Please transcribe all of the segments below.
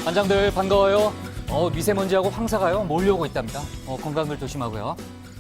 반장들 반가워요. 미세먼지하고 황사가요 몰려오고 있답니다. 건강을 조심하고요.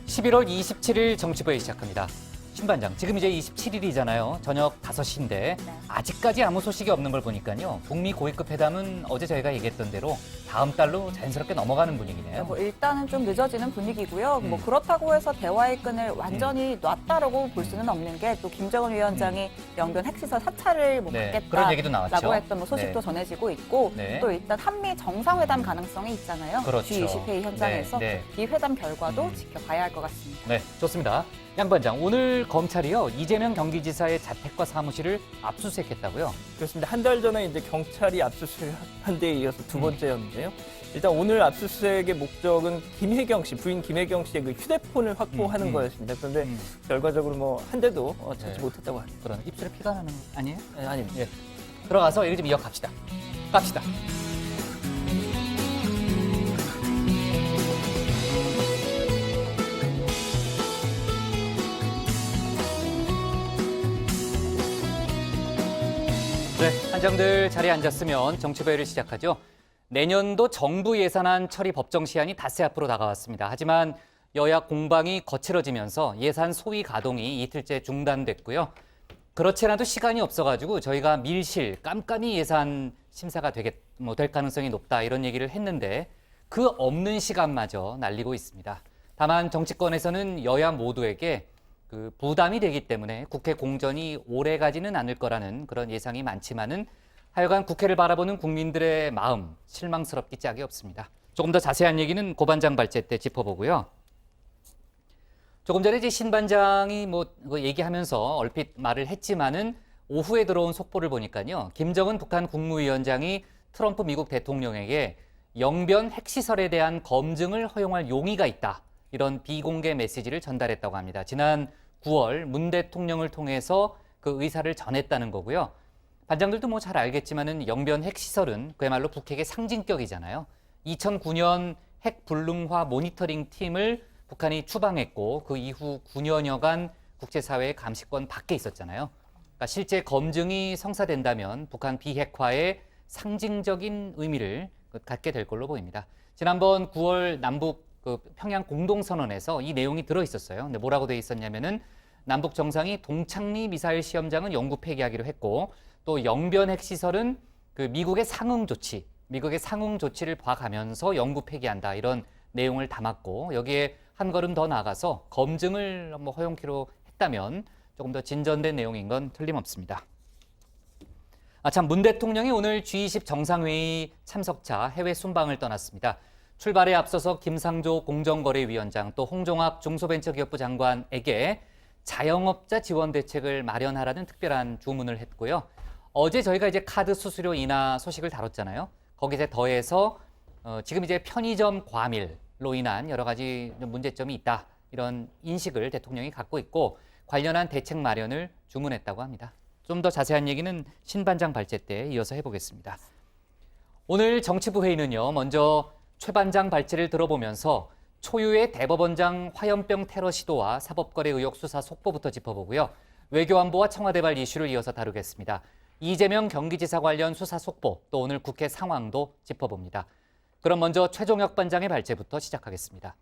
11월 27일 정치부회 시작합니다. 신반장, 지금 이제 27일이잖아요. 저녁 5시인데 아직까지 아무 소식이 없는 걸 보니까요. 북미 고위급 회담은 어제 저희가 얘기했던 대로 다음 달로 자연스럽게 넘어가는 분위기네요. 일단은 좀 늦어지는 분위기고요. 그렇다고 해서 대화의 끈을 완전히 놨다라고 볼 수는 없는 게 또 김정은 위원장이 영변 핵시설 사찰을 받겠다라고 그런 얘기도 나왔죠. 했던 소식도 전해지고 있고 또 일단 한미 정상회담 가능성이 있잖아요. 그렇죠. G20 회의 현장에서 이 회담 결과도 지켜봐야 할 것 같습니다. 네, 좋습니다. 양 반장, 오늘 검찰이요 이재명 경기지사의 자택과 사무실을 압수수색했다고요? 그렇습니다. 한 달 전에 이제 경찰이 압수수색한 데에 이어서 두 번째였는데요. 일단 오늘 압수수색의 목적은 김혜경 씨, 부인 김혜경 씨의 그 휴대폰을 확보하는 거였습니다. 그런데 결과적으로 한 대도 찾지 못했다고 합니다. 그런 입술에 피가 나는 거 아니에요? 네, 아닙니다. 예. 들어가서 얘기 좀 이어갑시다. 갑시다. 네, 한장들 자리에 앉았으면 정치부회를 시작하죠. 내년도 정부 예산안 처리 법정 시한이 닷새 앞으로 다가왔습니다. 하지만 여야 공방이 거칠어지면서 예산 소위 가동이 이틀째 중단됐고요. 그렇지 않아도 시간이 없어가지고 저희가 밀실, 깜깜이 예산 심사가 될 가능성이 높다 이런 얘기를 했는데 그 없는 시간마저 날리고 있습니다. 다만 정치권에서는 여야 모두에게 그 부담이 되기 때문에 국회 공전이 오래 가지는 않을 거라는 그런 예상이 많지만은 하여간 국회를 바라보는 국민들의 마음 실망스럽기 짝이 없습니다. 조금 더 자세한 얘기는 고 반장 발제 때 짚어보고요. 조금 전에 이제 신 반장이 얘기하면서 얼핏 말을 했지만은 오후에 들어온 속보를 보니까요. 김정은 북한 국무위원장이 트럼프 미국 대통령에게 영변 핵시설에 대한 검증을 허용할 용의가 있다. 이런 비공개 메시지를 전달했다고 합니다. 지난 9월 문 대통령을 통해서 그 의사를 전했다는 거고요. 반장들도 잘 알겠지만은 영변 핵시설은 그야말로 북핵의 상징격이잖아요. 2009년 핵 불능화 모니터링 팀을 북한이 추방했고 그 이후 9년여간 국제사회의 감시권 밖에 있었잖아요. 그러니까 실제 검증이 성사된다면 북한 비핵화의 상징적인 의미를 갖게 될 걸로 보입니다. 지난번 9월 남북 평양 공동선언에서 이 내용이 들어있었어요. 근데 뭐라고 돼 있었냐면은 남북 정상이 동창리 미사일 시험장은 영구 폐기하기로 했고 또 영변 핵시설은 그 미국의 상응 조치를 봐가면서 영구 폐기한다 이런 내용을 담았고 여기에 한 걸음 더 나아가서 검증을 허용키로 했다면 조금 더 진전된 내용인 건 틀림없습니다. 참 문 대통령이 오늘 G20 정상회의 참석차 해외 순방을 떠났습니다. 출발에 앞서서 김상조 공정거래위원장 또 홍종학 중소벤처기업부 장관에게 자영업자 지원 대책을 마련하라는 특별한 주문을 했고요. 어제 저희가 이제 카드 수수료 인하 소식을 다뤘잖아요. 거기에 더해서 지금 이제 편의점 과밀로 인한 여러 가지 문제점이 있다. 이런 인식을 대통령이 갖고 있고 관련한 대책 마련을 주문했다고 합니다. 좀 더 자세한 얘기는 신 반장 발제 때 이어서 해보겠습니다. 오늘 정치부 회의는요. 먼저 최 반장 발제를 들어보면서 초유의 대법원장 화염병 테러 시도와 사법거래 의혹 수사 속보부터 짚어보고요. 외교안보와 청와대발 이슈를 이어서 다루겠습니다. 이재명 경기지사 관련 수사 속보, 또 오늘 국회 상황도 짚어봅니다. 그럼 먼저 최종혁 반장의 발제부터 시작하겠습니다.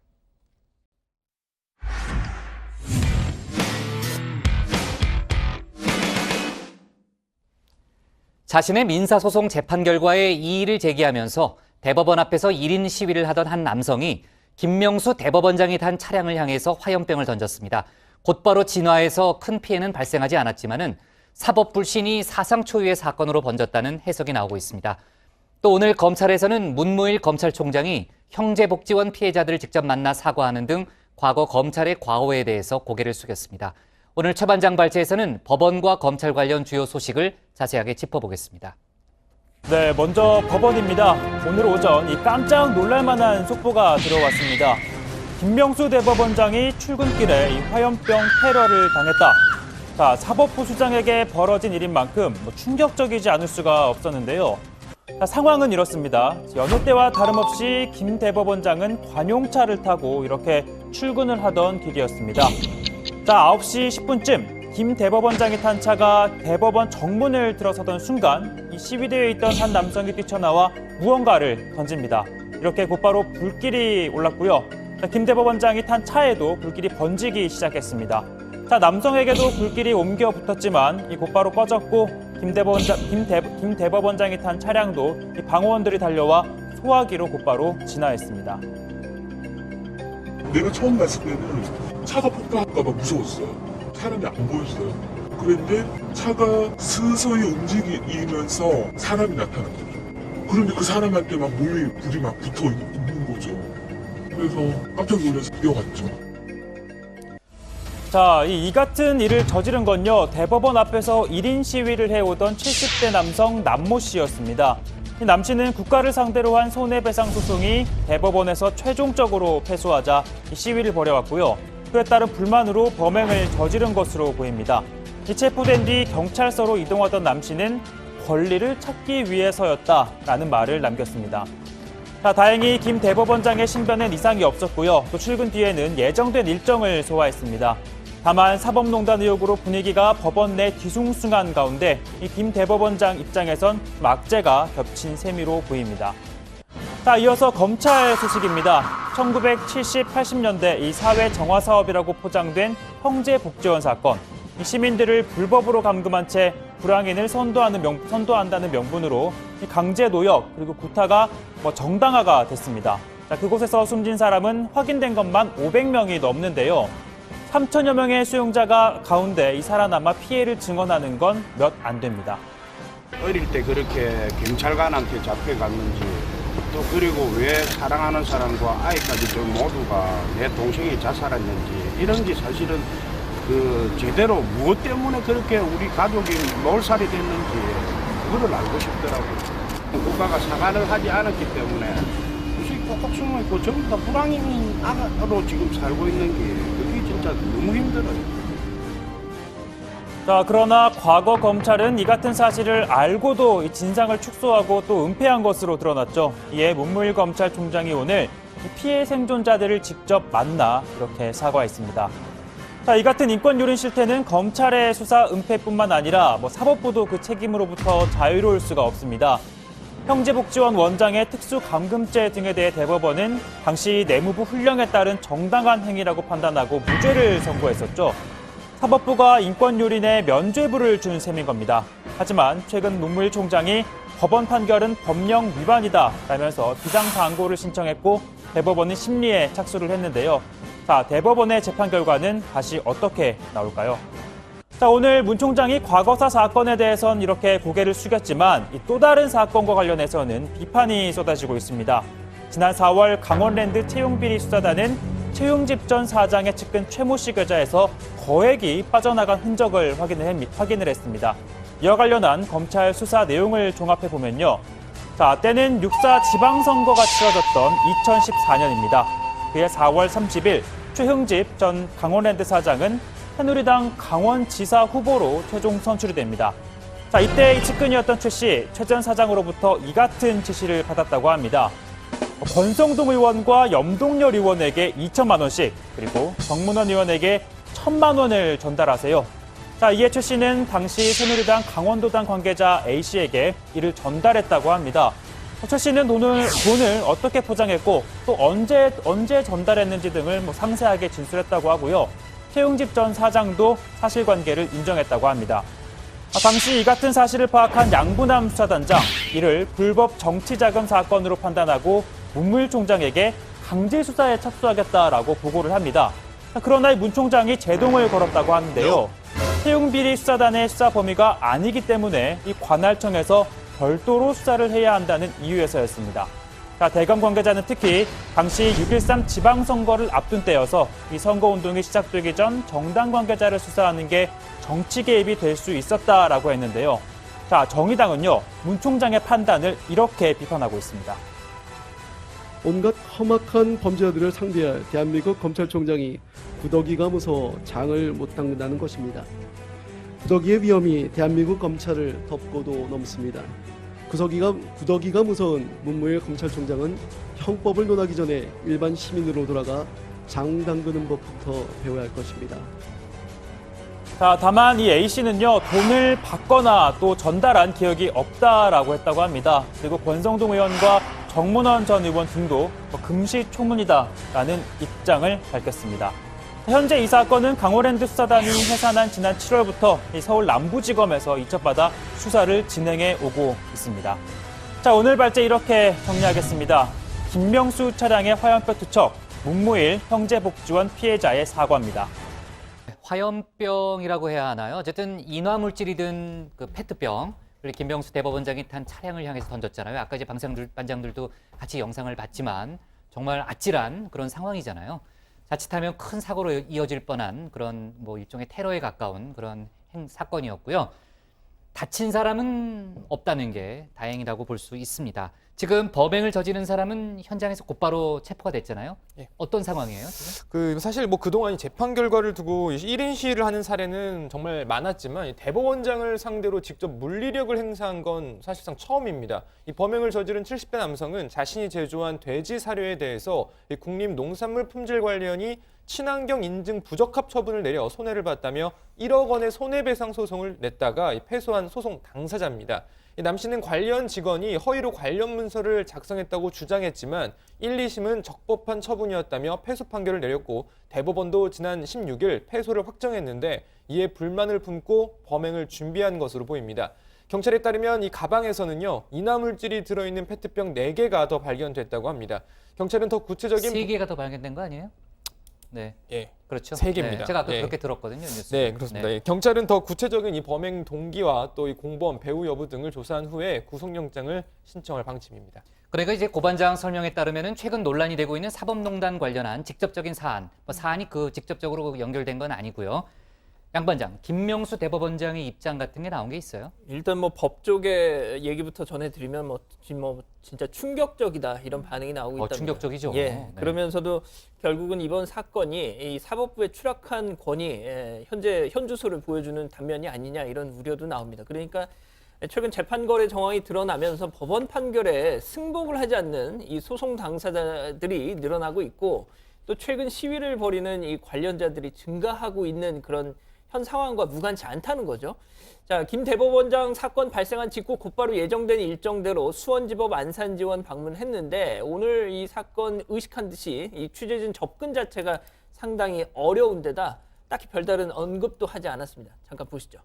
자신의 민사소송 재판 결과에 이의를 제기하면서 대법원 앞에서 1인 시위를 하던 한 남성이 김명수 대법원장이 탄 차량을 향해서 화염병을 던졌습니다. 곧바로 진화해서 큰 피해는 발생하지 않았지만은 사법 불신이 사상 초유의 사건으로 번졌다는 해석이 나오고 있습니다. 또 오늘 검찰에서는 문무일 검찰총장이 형제복지원 피해자들을 직접 만나 사과하는 등 과거 검찰의 과오에 대해서 고개를 숙였습니다. 오늘 최 반장 발제에서는 법원과 검찰 관련 주요 소식을 자세하게 짚어보겠습니다. 네, 먼저 법원입니다. 오늘 오전 이 깜짝 놀랄만한 속보가 들어왔습니다. 김명수 대법원장이 출근길에 이 화염병 테러를 당했다. 자, 사법부 수장에게 벌어진 일인 만큼 충격적이지 않을 수가 없었는데요. 자, 상황은 이렇습니다. 여느 때와 다름없이 김 대법원장은 관용차를 타고 이렇게 출근을 하던 길이었습니다. 자, 9시 10분쯤 김 대법원장이 탄 차가 대법원 정문을 들어서던 순간 이 시위대에 있던 한 남성이 뛰쳐나와 무언가를 던집니다. 이렇게 곧바로 불길이 올랐고요. 김 대법원장이 탄 차에도 불길이 번지기 시작했습니다. 자, 남성에게도 불길이 옮겨 붙었지만 이 곧바로 꺼졌고 김 대법원장이 탄 차량도 이 방호원들이 달려와 소화기로 곧바로 진화했습니다. 내가 처음 봤을 때는 차가 폭파할까 봐 무서웠어요. 사람이 안 보였어요. 그런데 차가 서서히 움직이면서 사람이 나타난 거죠. 그런데 그 사람한테 막 불이 막 붙어 있는 거죠. 그래서 깜짝 놀라서 뛰어갔죠. 자, 이 같은 일을 저지른 건요, 대법원 앞에서 1인 시위를 해오던 70대 남성 남모 씨였습니다. 이 남 씨는 국가를 상대로 한 손해배상 소송이 대법원에서 최종적으로 패소하자 이 시위를 벌여왔고요. 그에 따른 불만으로 범행을 저지른 것으로 보입니다. 이 체포된 뒤 경찰서로 이동하던 남 씨는 권리를 찾기 위해서였다라는 말을 남겼습니다. 자, 다행히 김 대법원장의 신변엔 이상이 없었고요. 또 출근 뒤에는 예정된 일정을 소화했습니다. 다만 사법농단 의혹으로 분위기가 법원 내 뒤숭숭한 가운데 이 김 대법원장 입장에선 악재가 겹친 셈으로 보입니다. 자, 이어서 검찰 소식입니다. 1970, 80년대 이 사회 정화 사업이라고 포장된 형제복지원 사건. 이 시민들을 불법으로 감금한 채 불황인을 선도한다는 명분으로 이 강제 노역 그리고 구타가 정당화가 됐습니다. 자, 그곳에서 숨진 사람은 확인된 것만 500명이 넘는데요. 3천여 명의 수용자가 가운데 이 살아남아 피해를 증언하는 건 몇 안 됩니다. 어릴 때 그렇게 경찰관한테 잡혀갔는지 또 그리고 왜 사랑하는 사람과 아이까지 저 모두가 내 동생이 자살했는지 이런 게 사실은 그 제대로 무엇 때문에 그렇게 우리 가족이 몰살이 됐는지 그거를 알고 싶더라고요. 국가가 사과를 하지 않았기 때문에 무수히 꼭꼭 숨어 있고 전부 다 불황인으로 지금 살고 있는 게 그게 진짜 너무 힘들어요. 자, 그러나 과거 검찰은 이 같은 사실을 알고도 이 진상을 축소하고 또 은폐한 것으로 드러났죠. 이에 문무일 검찰총장이 오늘 피해 생존자들을 직접 만나 이렇게 사과했습니다. 자, 이 같은 인권 유린 실태는 검찰의 수사 은폐뿐만 아니라 사법부도 그 책임으로부터 자유로울 수가 없습니다. 형제복지원 원장의 특수감금죄 등에 대해 대법원은 당시 내무부 훈령에 따른 정당한 행위라고 판단하고 무죄를 선고했었죠. 사법부가 인권유린에 면죄부를 준 셈인 겁니다. 하지만 최근 문무일 총장이 법원 판결은 법령 위반이다라면서 비상상고를 신청했고 대법원은 심리에 착수를 했는데요. 자, 대법원의 재판 결과는 다시 어떻게 나올까요? 자, 오늘 문 총장이 과거사 사건에 대해선 이렇게 고개를 숙였지만 또 다른 사건과 관련해서는 비판이 쏟아지고 있습니다. 지난 4월 강원랜드 채용비리 수사단은 채용집 전 사장의 측근 최모 씨 계좌에서 거액이 빠져나간 흔적을 확인을 했습니다. 이와 관련한 검찰 수사 내용을 종합해 보면요. 자, 때는 6.4 지방선거가 치러졌던 2014년입니다. 그해 4월 30일 최흥집 전 강원랜드 사장은 새누리당 강원지사 후보로 최종 선출이 됩니다. 자, 이때 이 측근이었던 최 씨, 최 전 사장으로부터 이 같은 지시를 받았다고 합니다. 권성동 의원과 염동열 의원에게 2천만 원씩, 그리고 정문원 의원에게 1,000만 원을 전달하세요. 자, 이에 최 씨는 당시 새누리당 강원도당 관계자 A 씨에게 이를 전달했다고 합니다. 최 씨는 돈을 어떻게 포장했고 또 언제 전달했는지 등을 상세하게 진술했다고 하고요. 최흥집 전 사장도 사실관계를 인정했다고 합니다. 당시 이 같은 사실을 파악한 양부남 수사단장, 이를 불법 정치자금 사건으로 판단하고 문무일 총장에게 강제 수사에 착수하겠다라고 보고를 합니다. 그러나 문 총장이 제동을 걸었다고 하는데요. 채용비리 수사단의 수사 범위가 아니기 때문에 이 관할청에서 별도로 수사를 해야 한다는 이유에서였습니다. 자, 대검 관계자는 특히 당시 6.13 지방선거를 앞둔 때여서 이 선거운동이 시작되기 전 정당 관계자를 수사하는 게 정치 개입이 될 수 있었다라고 했는데요. 자, 정의당은요, 문 총장의 판단을 이렇게 비판하고 있습니다. 온갖 험악한 범죄자들을 상대할 대한민국 검찰총장이 구더기가 무서워 장을 못 닦는다는 것입니다. 구더기의 위험이 대한민국 검찰을 덮고도 넘습니다. 구더기가 무서운 문무일 검찰총장은 형법을 논하기 전에 일반 시민으로 돌아가 장 담그는 법부터 배워야 할 것입니다. 자, 다만 이 A씨는요, 돈을 받거나 또 전달한 기억이 없다라고 했다고 합니다. 그리고 권성동 의원과 정문원 전 의원 등도 금시초문이다라는 입장을 밝혔습니다. 현재 이 사건은 강호랜드 수사단이 해산한 지난 7월부터 서울 남부지검에서 이첩받아 수사를 진행해 오고 있습니다. 자, 오늘 발제 이렇게 정리하겠습니다. 김명수 차량의 화염병 투척, 문무일 형제복지원 피해자의 사과입니다. 화염병이라고 해야 하나요? 어쨌든 인화물질이 든 그 페트병, 그리고 김병수 대법원장이 탄 차량을 향해서 던졌잖아요. 아까 이제 반장들도 같이 영상을 봤지만 정말 아찔한 그런 상황이잖아요. 자칫하면 큰 사고로 이어질 뻔한 그런 뭐 일종의 테러에 가까운 그런 사건이었고요. 다친 사람은 없다는 게 다행이라고 볼 수 있습니다. 지금 범행을 저지른 사람은 현장에서 곧바로 체포가 됐잖아요. 예. 어떤 상황이에요, 지금? 사실 뭐 그동안 이 재판 결과를 두고 1인 시위를 하는 사례는 정말 많았지만 이 대법원장을 상대로 직접 물리력을 행사한 건 사실상 처음입니다. 이 범행을 저지른 70대 남성은 자신이 제조한 돼지 사료에 대해서 이 국립농산물품질관리원이 친환경 인증 부적합 처분을 내려 손해를 봤다며 1억 원의 손해배상 소송을 냈다가 패소한 소송 당사자입니다. 남 씨는 관련 직원이 허위로 관련 문서를 작성했다고 주장했지만 1, 2심은 적법한 처분이었다며 패소 판결을 내렸고 대법원도 지난 16일 패소를 확정했는데 이에 불만을 품고 범행을 준비한 것으로 보입니다. 경찰에 따르면 이 가방에서는요, 인화물질이 들어있는 페트병 4개가 더 발견됐다고 합니다. 경찰은 더 구체적인 3개가 더 발견된 거 아니에요? 네. 예, 그렇죠. 3개입니다. 네, 제가 아까 네. 그렇게 들었거든요, 뉴스. 네, 그렇습니다. 네. 예, 경찰은 더 구체적인 이 범행 동기와 또 이 공범, 배후 여부 등을 조사한 후에 구속영장을 신청할 방침입니다. 그러니까 이제 고반장 설명에 따르면은 최근 논란이 되고 있는 사법농단 관련한 직접적인 사안, 사안이 그 직접적으로 연결된 건 아니고요. 양 반장, 김명수 대법원장의 입장 같은 게 나온 게 있어요? 일단 뭐 법조계 얘기부터 전해드리면 지금 진짜 충격적이다 이런 반응이 나오고 있다. 충격적이죠. 예. 네. 그러면서도 결국은 이번 사건이 이 사법부의 추락한 권위, 현재 현주소를 보여주는 단면이 아니냐 이런 우려도 나옵니다. 그러니까 최근 재판 거래 정황이 드러나면서 법원 판결에 승복을 하지 않는 이 소송 당사자들이 늘어나고 있고 또 최근 시위를 벌이는 이 관련자들이 증가하고 있는 그런 현 상황과 무관치 않다는 거죠. 자, 김 대법원장 사건 발생한 직후 곧바로 예정된 일정대로 수원지법 안산지원 방문했는데 오늘 이 사건 의식한 듯이 이 취재진 접근 자체가 상당히 어려운 데다 딱히 별다른 언급도 하지 않았습니다. 잠깐 보시죠.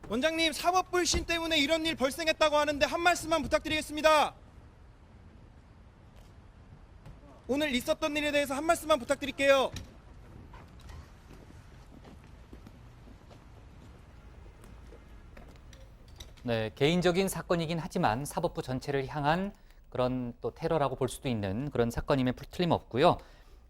원장님, 사법 불신 때문에 이런 일 발생했다고 하는데 한 말씀만 부탁드리겠습니다. 오늘 있었던 일에 대해서 한 말씀만 부탁드릴게요. 네, 개인적인 사건이긴 하지만 사법부 전체를 향한 그런 또 테러라고 볼 수도 있는 그런 사건임에 틀림없고요.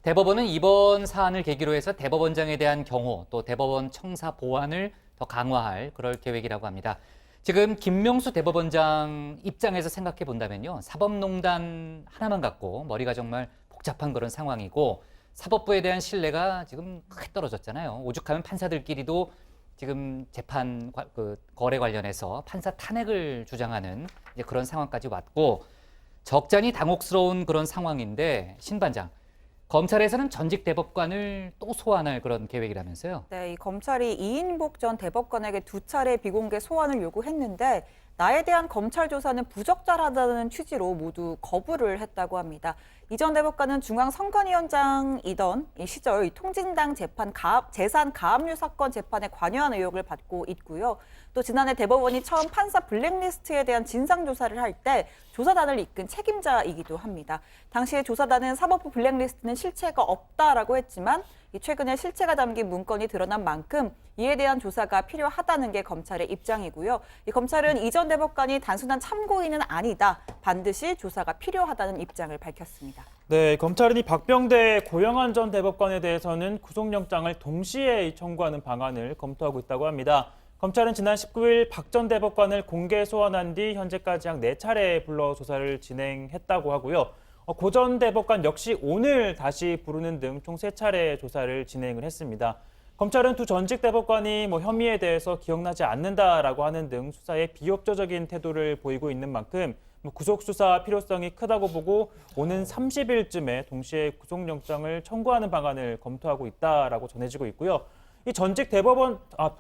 대법원은 이번 사안을 계기로 해서 대법원장에 대한 경호, 또 대법원 청사 보안을 더 강화할 그럴 계획이라고 합니다. 지금 김명수 대법원장 입장에서 생각해 본다면요. 사법농단 하나만 갖고 머리가 정말 복잡한 그런 상황이고 사법부에 대한 신뢰가 지금 크게 떨어졌잖아요. 오죽하면 판사들끼리도 지금 재판 거래 관련해서 판사 탄핵을 주장하는 이제 그런 상황까지 왔고 적잖이 당혹스러운 그런 상황인데 신 반장, 검찰에서는 전직 대법관을 또 소환할 그런 계획이라면서요? 네, 이 검찰이 이인복 전 대법관에게 2차례 비공개 소환을 요구했는데 나에 대한 검찰 조사는 부적절하다는 취지로 모두 거부를 했다고 합니다. 이 전 대법관은 중앙선관위원장이던 이 시절 이 통진당 재산 가압류 사건 재판에 관여한 의혹을 받고 있고요. 또 지난해 대법원이 처음 판사 블랙리스트에 대한 진상 조사를 할 때 조사단을 이끈 책임자이기도 합니다. 당시에 조사단은 사법부 블랙리스트는 실체가 없다라고 했지만 최근에 실체가 담긴 문건이 드러난 만큼 이에 대한 조사가 필요하다는 게 검찰의 입장이고요. 이 검찰은 이 전 대법관이 단순한 참고인은 아니다. 반드시 조사가 필요하다는 입장을 밝혔습니다. 네, 검찰은 이 박병대 고영한 전 대법관에 대해서는 구속영장을 동시에 청구하는 방안을 검토하고 있다고 합니다. 검찰은 지난 19일 박 전 대법관을 공개 소환한 뒤 현재까지 약 4차례 불러 조사를 진행했다고 하고요. 고 전 대법관 역시 오늘 다시 부르는 등 총 3차례 조사를 진행을 했습니다. 검찰은 두 전직 대법관이 혐의에 대해서 기억나지 않는다라고 하는 등 수사에 비협조적인 태도를 보이고 있는 만큼 구속 수사 필요성이 크다고 보고 오는 30일쯤에 동시에 구속영장을 청구하는 방안을 검토하고 있다라고 전해지고 있고요. 이 전직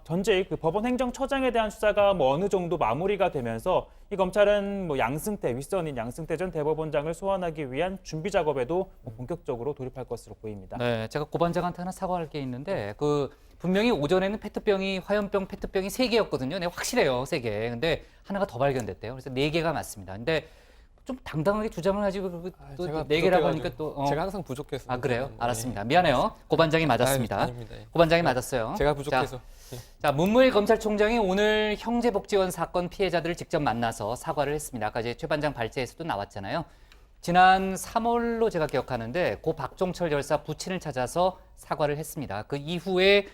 전직 그 법원 행정처장에 대한 수사가 뭐 어느 정도 마무리가 되면서 이 검찰은 뭐 윗선인 양승태 전 대법원장을 소환하기 위한 준비 작업에도 뭐 본격적으로 돌입할 것으로 보입니다. 네, 제가 고반장한테 하나 사과할 게 있는데 분명히 오전에는 화염병 페트병이 3개였거든요. 네, 확실해요, 3개. 근데 하나가 더 발견됐대요. 그래서 4개가 맞습니다. 근데 좀 당당하게 주장을 하지 또 제가 4개라고 하니까 또 제가 항상 부족해서. 아, 그래요? 네. 알았습니다. 미안해요. 고반장이 맞았습니다. 아닙니다. 예. 고반장이 맞았어요. 제가 부족해서. 자, 문무일 검찰총장이 오늘 형제복지원 사건 피해자들을 직접 만나서 사과를 했습니다. 아까 최 반장 발제에서도 나왔잖아요. 지난 3월로 제가 기억하는데 고 박종철 열사 부친을 찾아서 사과를 했습니다. 그 이후에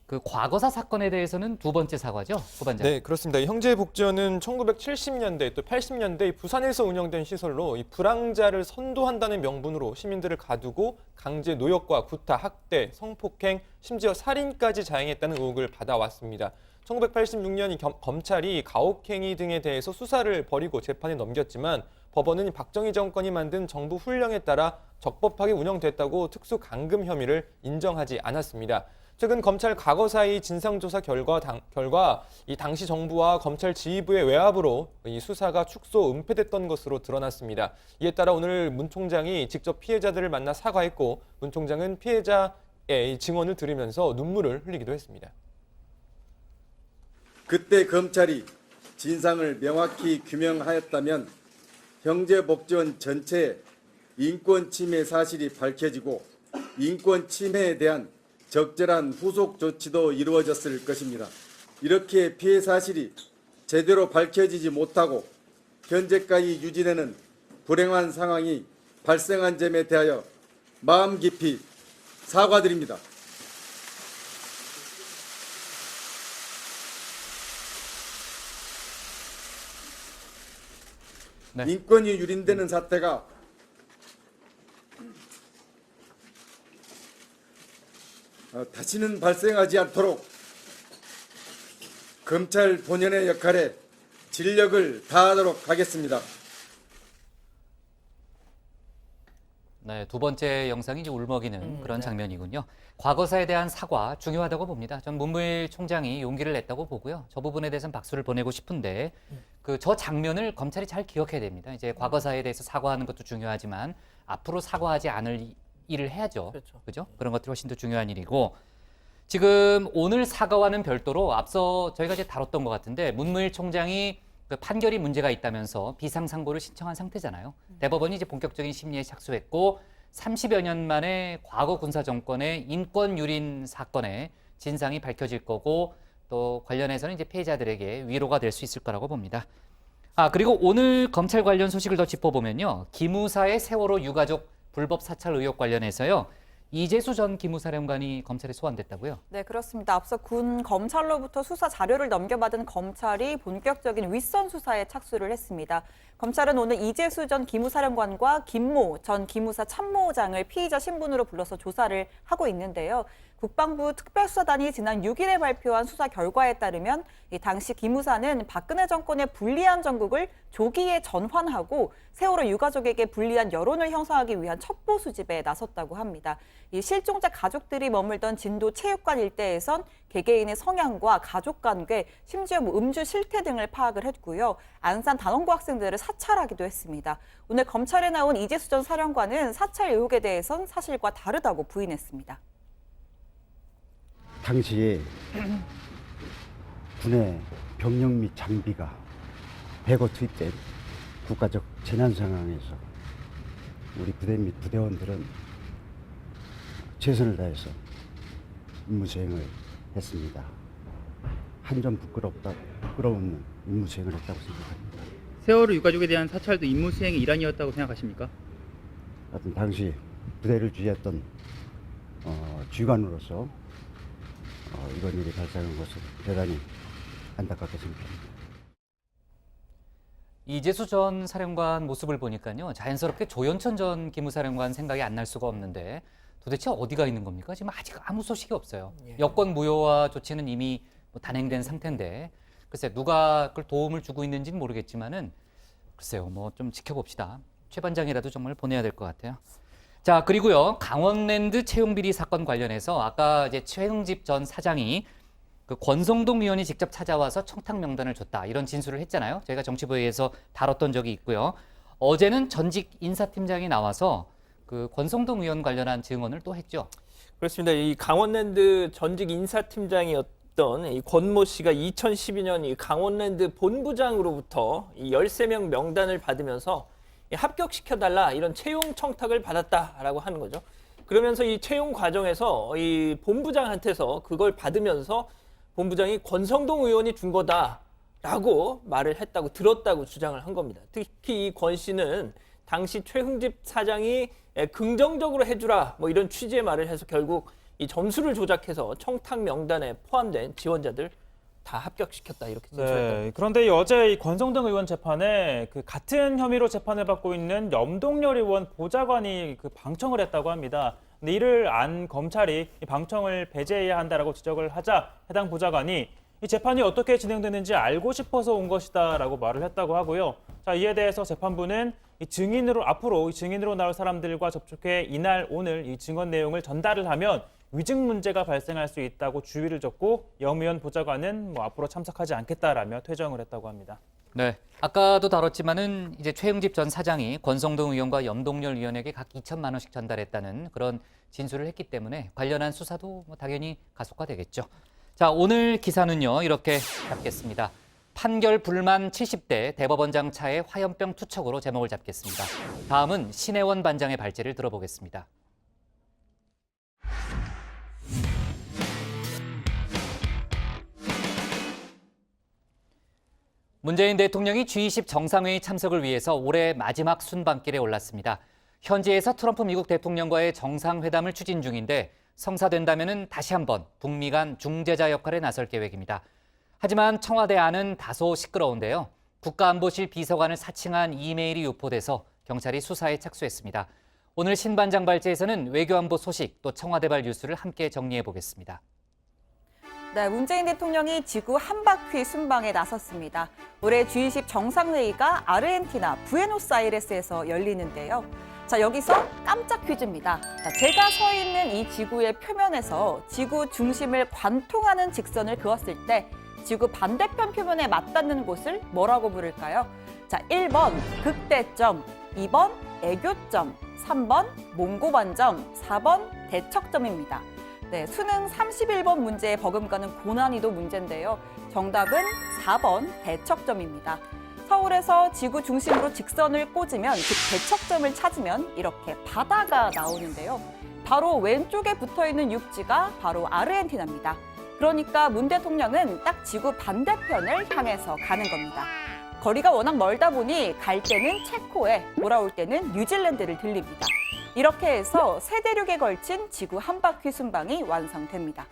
그 과거사 사건에 대해서는 2번째 사과죠, 고반장. 네, 그렇습니다. 이 형제복지원은 1970년대 또 80년대 부산에서 운영된 시설로 이 불황자를 선도한다는 명분으로 시민들을 가두고 강제 노역과 구타, 학대, 성폭행, 심지어 살인까지 자행했다는 의혹을 받아왔습니다. 1986년 검찰이 가혹행위 등에 대해서 수사를 벌이고 재판에 넘겼지만 법원은 박정희 정권이 만든 정부 훈령에 따라 적법하게 운영됐다고 특수감금 혐의를 인정하지 않았습니다. 최근 검찰 과거사의 진상조사 결과 이 당시 정부와 검찰 지휘부의 외압으로 이 수사가 축소 은폐됐던 것으로 드러났습니다. 이에 따라 오늘 문 총장이 직접 피해자들을 만나 사과했고 문 총장은 피해자의 증언을 들으면서 눈물을 흘리기도 했습니다. 그때 검찰이 진상을 명확히 규명하였다면 형제복지원 전체의 인권 침해 사실이 밝혀지고 인권 침해에 대한 적절한 후속 조치도 이루어졌을 것입니다. 이렇게 피해 사실이 제대로 밝혀지지 못하고 현재까지 유지되는 불행한 상황이 발생한 점에 대하여 마음 깊이 사과드립니다. 네. 인권이 유린되는 사태가 다시는 발생하지 않도록 검찰 본연의 역할에 진력을 다하도록 하겠습니다. 네, 2번째 영상이 이제 울먹이는 그런 장면이군요. 과거사에 대한 사과 중요하다고 봅니다. 전 문무일 총장이 용기를 냈다고 보고요. 저 부분에 대해서는 박수를 보내고 싶은데 저 장면을 검찰이 잘 기억해야 됩니다. 이제 과거사에 대해서 사과하는 것도 중요하지만 앞으로 사과하지 않을 일을 해야죠. 그죠? 그런 것들이 훨씬 더 중요한 일이고 지금 오늘 사과와는 별도로 앞서 저희가 이제 다뤘던 것 같은데 문무일 총장이 그 판결이 문제가 있다면서 비상상고를 신청한 상태잖아요. 대법원이 이제 본격적인 심리에 착수했고 30여 년 만에 과거 군사 정권의 인권 유린 사건의 진상이 밝혀질 거고 또 관련해서는 이제 피해자들에게 위로가 될 수 있을 거라고 봅니다. 그리고 오늘 검찰 관련 소식을 더 짚어보면요. 기무사의 세월호 유가족 불법 사찰 의혹 관련해서요. 이재수 전 기무사령관이 검찰에 소환됐다고요? 네, 그렇습니다. 앞서 군 검찰로부터 수사 자료를 넘겨받은 검찰이 본격적인 윗선 수사에 착수를 했습니다. 검찰은 오늘 이재수 전 기무사령관과 김모 전 기무사 참모장을 피의자 신분으로 불러서 조사를 하고 있는데요. 국방부 특별수사단이 지난 6일에 발표한 수사 결과에 따르면 이 당시 기무사는 박근혜 정권의 불리한 전국을 조기에 전환하고 세월호 유가족에게 불리한 여론을 형성하기 위한 첩보 수집에 나섰다고 합니다. 이 실종자 가족들이 머물던 진도 체육관 일대에선 개개인의 성향과 가족 관계, 심지어 음주 실태 등을 파악을 했고요. 안산 단원고 학생들을 사찰하기도 했습니다. 오늘 검찰에 나온 이재수 전 사령관은 사찰 의혹에 대해선 사실과 다르다고 부인했습니다. 당시에 군의 병력 및 장비가 대거 투입된 국가적 재난 상황에서 우리 부대 및 부대원들은 최선을 다해서 임무 수행을 했습니다. 한 점 부끄러운 임무 수행을 했다고 생각합니다. 세월호 유가족에 대한 사찰도 임무 수행의 일환이었다고 생각하십니까? 하여튼 당시 부대를 지휘했던 주관으로서 이런 일이 발생한 것을 대단히 안타깝게 생각합니다. 이재수 전 사령관 모습을 보니까요. 자연스럽게 조현천 전 기무사령관 생각이 안 날 수가 없는데 도대체 어디가 있는 겁니까? 지금 아직 아무 소식이 없어요. 여권 무효화 조치는 이미 단행된 상태인데 글쎄 누가 그걸 도움을 주고 있는지는 모르겠지만은 글쎄요. 좀 지켜봅시다. 최 반장이라도 정말 보내야 될 것 같아요. 자, 그리고요. 강원랜드 채용비리 사건 관련해서 아까 이제 최흥집 전 사장이 그 권성동 의원이 직접 찾아와서 청탁 명단을 줬다. 이런 진술을 했잖아요. 저희가 정치부에서 다뤘던 적이 있고요. 어제는 전직 인사팀장이 나와서 그 권성동 의원 관련한 증언을 또 했죠. 그렇습니다. 이 강원랜드 전직 인사팀장이었던 이 권모 씨가 2012년 이 강원랜드 본부장으로부터 이 13명 명단을 받으면서 합격시켜달라 이런 채용 청탁을 받았다라고 하는 거죠. 그러면서 이 채용 과정에서 이 본부장한테서 그걸 받으면서 본부장이 권성동 의원이 준 거다라고 말을 했다고 들었다고 주장을 한 겁니다. 특히 이 권 씨는 당시 최흥집 사장이 긍정적으로 해주라 뭐 이런 취지의 말을 해서 결국 이 점수를 조작해서 청탁 명단에 포함된 지원자들 다 합격시켰다 이렇게 진술했다. 네, 그런데 어제 이 권성동 의원 재판에 그 같은 혐의로 재판을 받고 있는 염동열 의원 보좌관이 그 방청을 했다고 합니다. 근데 이를 안 검찰이 이 방청을 배제해야 한다라고 지적을 하자 해당 보좌관이 이 재판이 어떻게 진행되는지 알고 싶어서 온 것이다라고 말을 했다고 하고요. 자, 이에 대해서 재판부는 이 증인으로 앞으로 이 증인으로 나올 사람들과 접촉해 이날 오늘 이 증언 내용을 전달을 하면 위증 문제가 발생할 수 있다고 주의를 줬고 염 의원 보좌관은 뭐 앞으로 참석하지 않겠다라며 퇴정을 했다고 합니다. 네, 아까도 다뤘지만은 이제 최흥집 전 사장이 권성동 의원과 염동열 의원에게 각 2천만 원씩 전달했다는 그런 진술을 했기 때문에 관련한 수사도 뭐 당연히 가속화되겠죠. 자, 오늘 기사는요 이렇게 잡겠습니다. 판결 불만 70대 대법원장 차의 화염병 투척으로 제목을 잡겠습니다. 다음은 신혜원 반장의 발제를 들어보겠습니다. 문재인 대통령이 G20 정상회의 참석을 위해서 올해 마지막 순방길에 올랐습니다. 현지에서 트럼프 미국 대통령과의 정상회담을 추진 중인데 성사된다면 다시 한번 북미 간 중재자 역할에 나설 계획입니다. 하지만 청와대 안은 다소 시끄러운데요. 국가안보실 비서관을 사칭한 이메일이 유포돼서 경찰이 수사에 착수했습니다. 오늘 신 반장 발제에서는 외교안보 소식 또 청와대발 뉴스를 함께 정리해 보겠습니다. 네, 문재인 대통령이 지구 한 바퀴 순방에 나섰습니다. 올해 G20 정상회의가 아르헨티나 부에노스아이레스에서 열리는데요. 자, 여기서 깜짝 퀴즈입니다. 자, 제가 서 있는 이 지구의 표면에서 지구 중심을 관통하는 직선을 그었을 때 지구 반대편 표면에 맞닿는 곳을 뭐라고 부를까요? 자, 1번 극대점, 2번 애교점, 3번 몽고반점, 4번 대척점입니다. 네, 수능 31번 문제에 버금가는 고난이도 문제인데요. 정답은 4번 대척점입니다. 서울에서 지구 중심으로 직선을 꽂으면 즉 대척점을 찾으면 이렇게 바다가 나오는데요. 바로 왼쪽에 붙어있는 육지가 바로 아르헨티나입니다. 그러니까 문 대통령은 딱 지구 반대편을 향해서 가는 겁니다. 거리가 워낙 멀다 보니 갈 때는 체코에, 돌아올 때는 뉴질랜드를 들립니다. 이렇게 해서 세 대륙에 걸친 지구 한 바퀴 순방이 완성됩니다.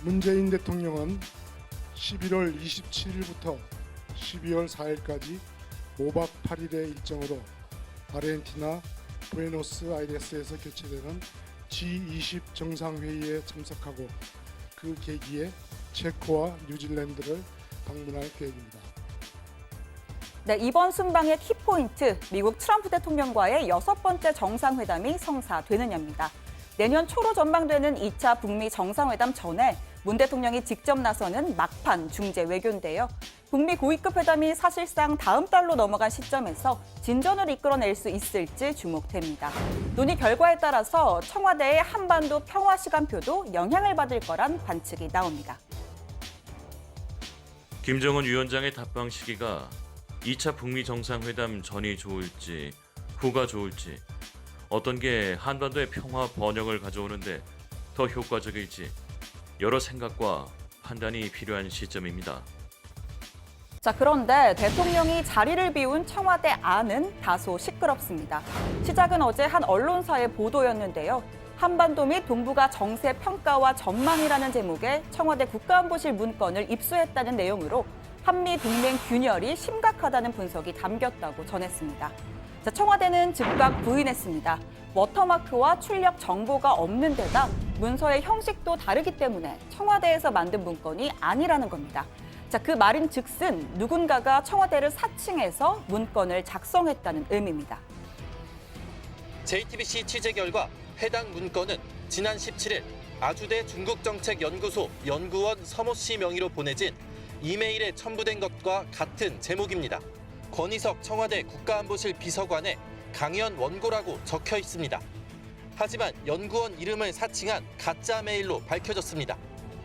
문재인 대통령은 11월 27일부터 12월 4일까지 5박 8일의 일정으로 아르헨티나 부에노스아이레스에서 개최되는 G20 정상회의에 참석하고 그 계기에 체코와 뉴질랜드를 방문할 계획입니다. 네, 이번 순방의 키포인트, 미국 트럼프 대통령과의 6번째 정상회담이 성사되느냐입니다. 내년 초로 전망되는 2차 북미 정상회담 전에 문 대통령이 직접 나서는 막판 중재 외교인데요. 북미 고위급 회담이 사실상 다음 달로 넘어간 시점에서 진전을 이끌어낼 수 있을지 주목됩니다. 논의 결과에 따라서 청와대의 한반도 평화 시간표도 영향을 받을 거란 관측이 나옵니다. 김정은 위원장의 답방 시기가 2차 북미 정상회담 전이 좋을지 후가 좋을지 어떤 게 한반도의 평화 번영을 가져오는데 더 효과적일지 여러 생각과 판단이 필요한 시점입니다. 자, 그런데 대통령이 자리를 비운 청와대 안은 다소 시끄럽습니다. 시작은 어제 한 언론사의 보도였는데요. 한반도 및 동북아 정세 평가와 전망이라는 제목의 청와대 국가안보실 문건을 입수했다는 내용으로 한미 동맹 균열이 심각하다는 분석이 담겼다고 전했습니다. 자, 청와대는 즉각 부인했습니다. 워터마크와 출력 정보가 없는 데다 문서의 형식도 다르기 때문에 청와대에서 만든 문건이 아니라는 겁니다. 자, 그 말인 즉슨 누군가가 청와대를 사칭해서 문건을 작성했다는 의미입니다. JTBC 취재 결과 해당 문건은 지난 17일 아주대 중국정책연구소 연구원 서모 씨 명의로 보내진 이메일에 첨부된 것과 같은 제목입니다. 권희석 청와대 국가안보실 비서관의 강연 원고라고 적혀 있습니다. 하지만 연구원 이름을 사칭한 가짜 메일로 밝혀졌습니다.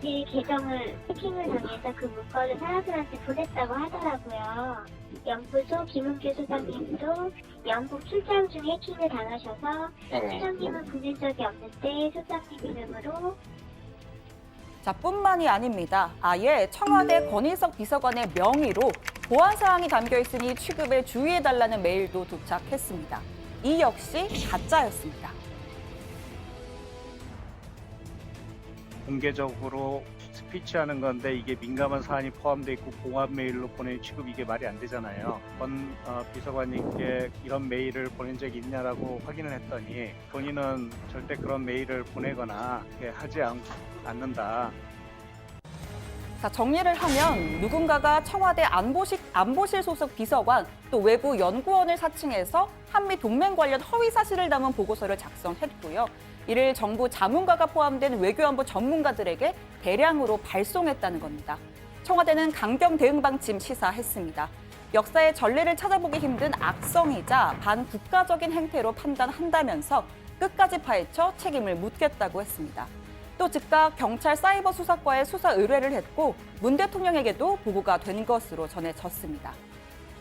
이 계정을 해킹을 당해서 그 문건을 사람들한테 보냈다고 하더라고요. 연구소 김은규 소장님도 영국 출장 중 해킹을 당하셔서 소장님은 보낸 적이 없는데 소장님 이름으로. 자, 뿐만이 아닙니다. 아예 청와대 권희석 비서관의 명의로 보안 사항이 담겨 있으니 취급에 주의해달라는 메일도 도착했습니다. 이 역시 가짜였습니다. 공개적으로 스피치하는 건데 이게 민감한 사안이 포함되어 있고 공합 메일로 보낸 취급 이게 말이 안 되잖아요. 권 비서관님께 이런 메일을 보낸 적이 있냐라고 확인을 했더니 본인은 절대 그런 메일을 보내거나 하지 않는다. 자, 정리를 하면 누군가가 청와대 안보실 소속 비서관 또 외부 연구원을 사칭해서 한미 동맹 관련 허위 사실을 담은 보고서를 작성했고요. 이를 정부 자문가가 포함된 외교안보 전문가들에게 대량으로 발송했다는 겁니다. 청와대는 강경 대응 방침 시사했습니다. 역사의 전례를 찾아보기 힘든 악성이자 반국가적인 행태로 판단한다면서 끝까지 파헤쳐 책임을 묻겠다고 했습니다. 또 즉각 경찰 사이버 수사과에 수사 의뢰를 했고 문 대통령에게도 보고가 된 것으로 전해졌습니다.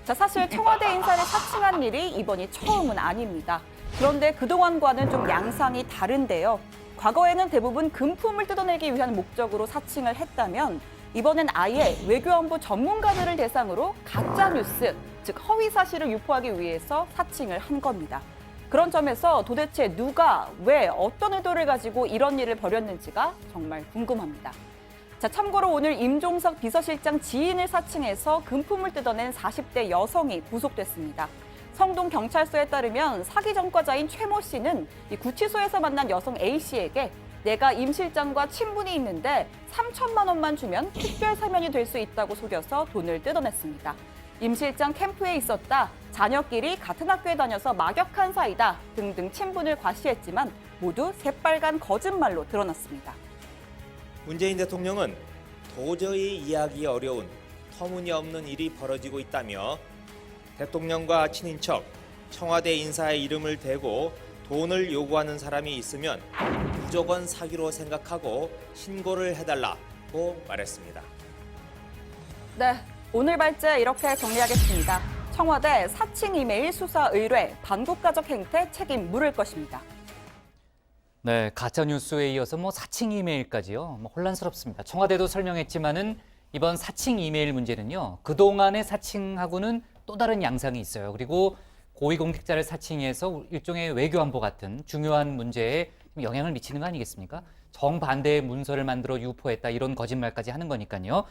자, 사실 청와대 인사를 사칭한 일이 이번이 처음은 아닙니다. 그런데 그동안과는 좀 양상이 다른데요. 과거에는 대부분 금품을 뜯어내기 위한 목적으로 사칭을 했다면 이번엔 아예 외교안보 전문가들을 대상으로 가짜뉴스, 즉 허위 사실을 유포하기 위해서 사칭을 한 겁니다. 그런 점에서 도대체 누가, 왜, 어떤 의도를 가지고 이런 일을 벌였는지가 정말 궁금합니다. 자, 참고로 오늘 임종석 비서실장 지인을 사칭해서 금품을 뜯어낸 40대 여성이 구속됐습니다. 성동 경찰서에 따르면 사기 전과자인 최모 씨는 이 구치소에서 만난 여성 A 씨에게 내가 임 실장과 친분이 있는데 3천만 원만 주면 특별 사면이 될 수 있다고 속여서 돈을 뜯어냈습니다. 임 실장 캠프에 있었다, 자녀끼리 같은 학교에 다녀서 막역한 사이다 등등 친분을 과시했지만 모두 새빨간 거짓말로 드러났습니다. 문재인 대통령은 도저히 이해하기 어려운 터무니없는 일이 벌어지고 있다며 대통령과 친인척, 청와대 인사의 이름을 대고 돈을 요구하는 사람이 있으면 무조건 사기로 생각하고 신고를 해달라고 말했습니다. 네, 오늘 발제 이렇게 정리하겠습니다. 청와대 사칭 이메일 수사 의뢰, 반국가적 행태 책임 물을 것입니다. 네, 가짜 뉴스에 이어서 사칭 이메일까지요. 혼란스럽습니다. 청와대도 설명했지만은 이번 사칭 이메일 문제는요. 그동안의 사칭하고는 또 다른 양상이 있어요. 그리고 고위공직자를 사칭해서 일종의 외교안보 같은 중요한 문제에 영향을 미치는 거 아니겠습니까? 정반대의 문서를 만들어 유포했다 이런 거짓말까지 하는 거니까요.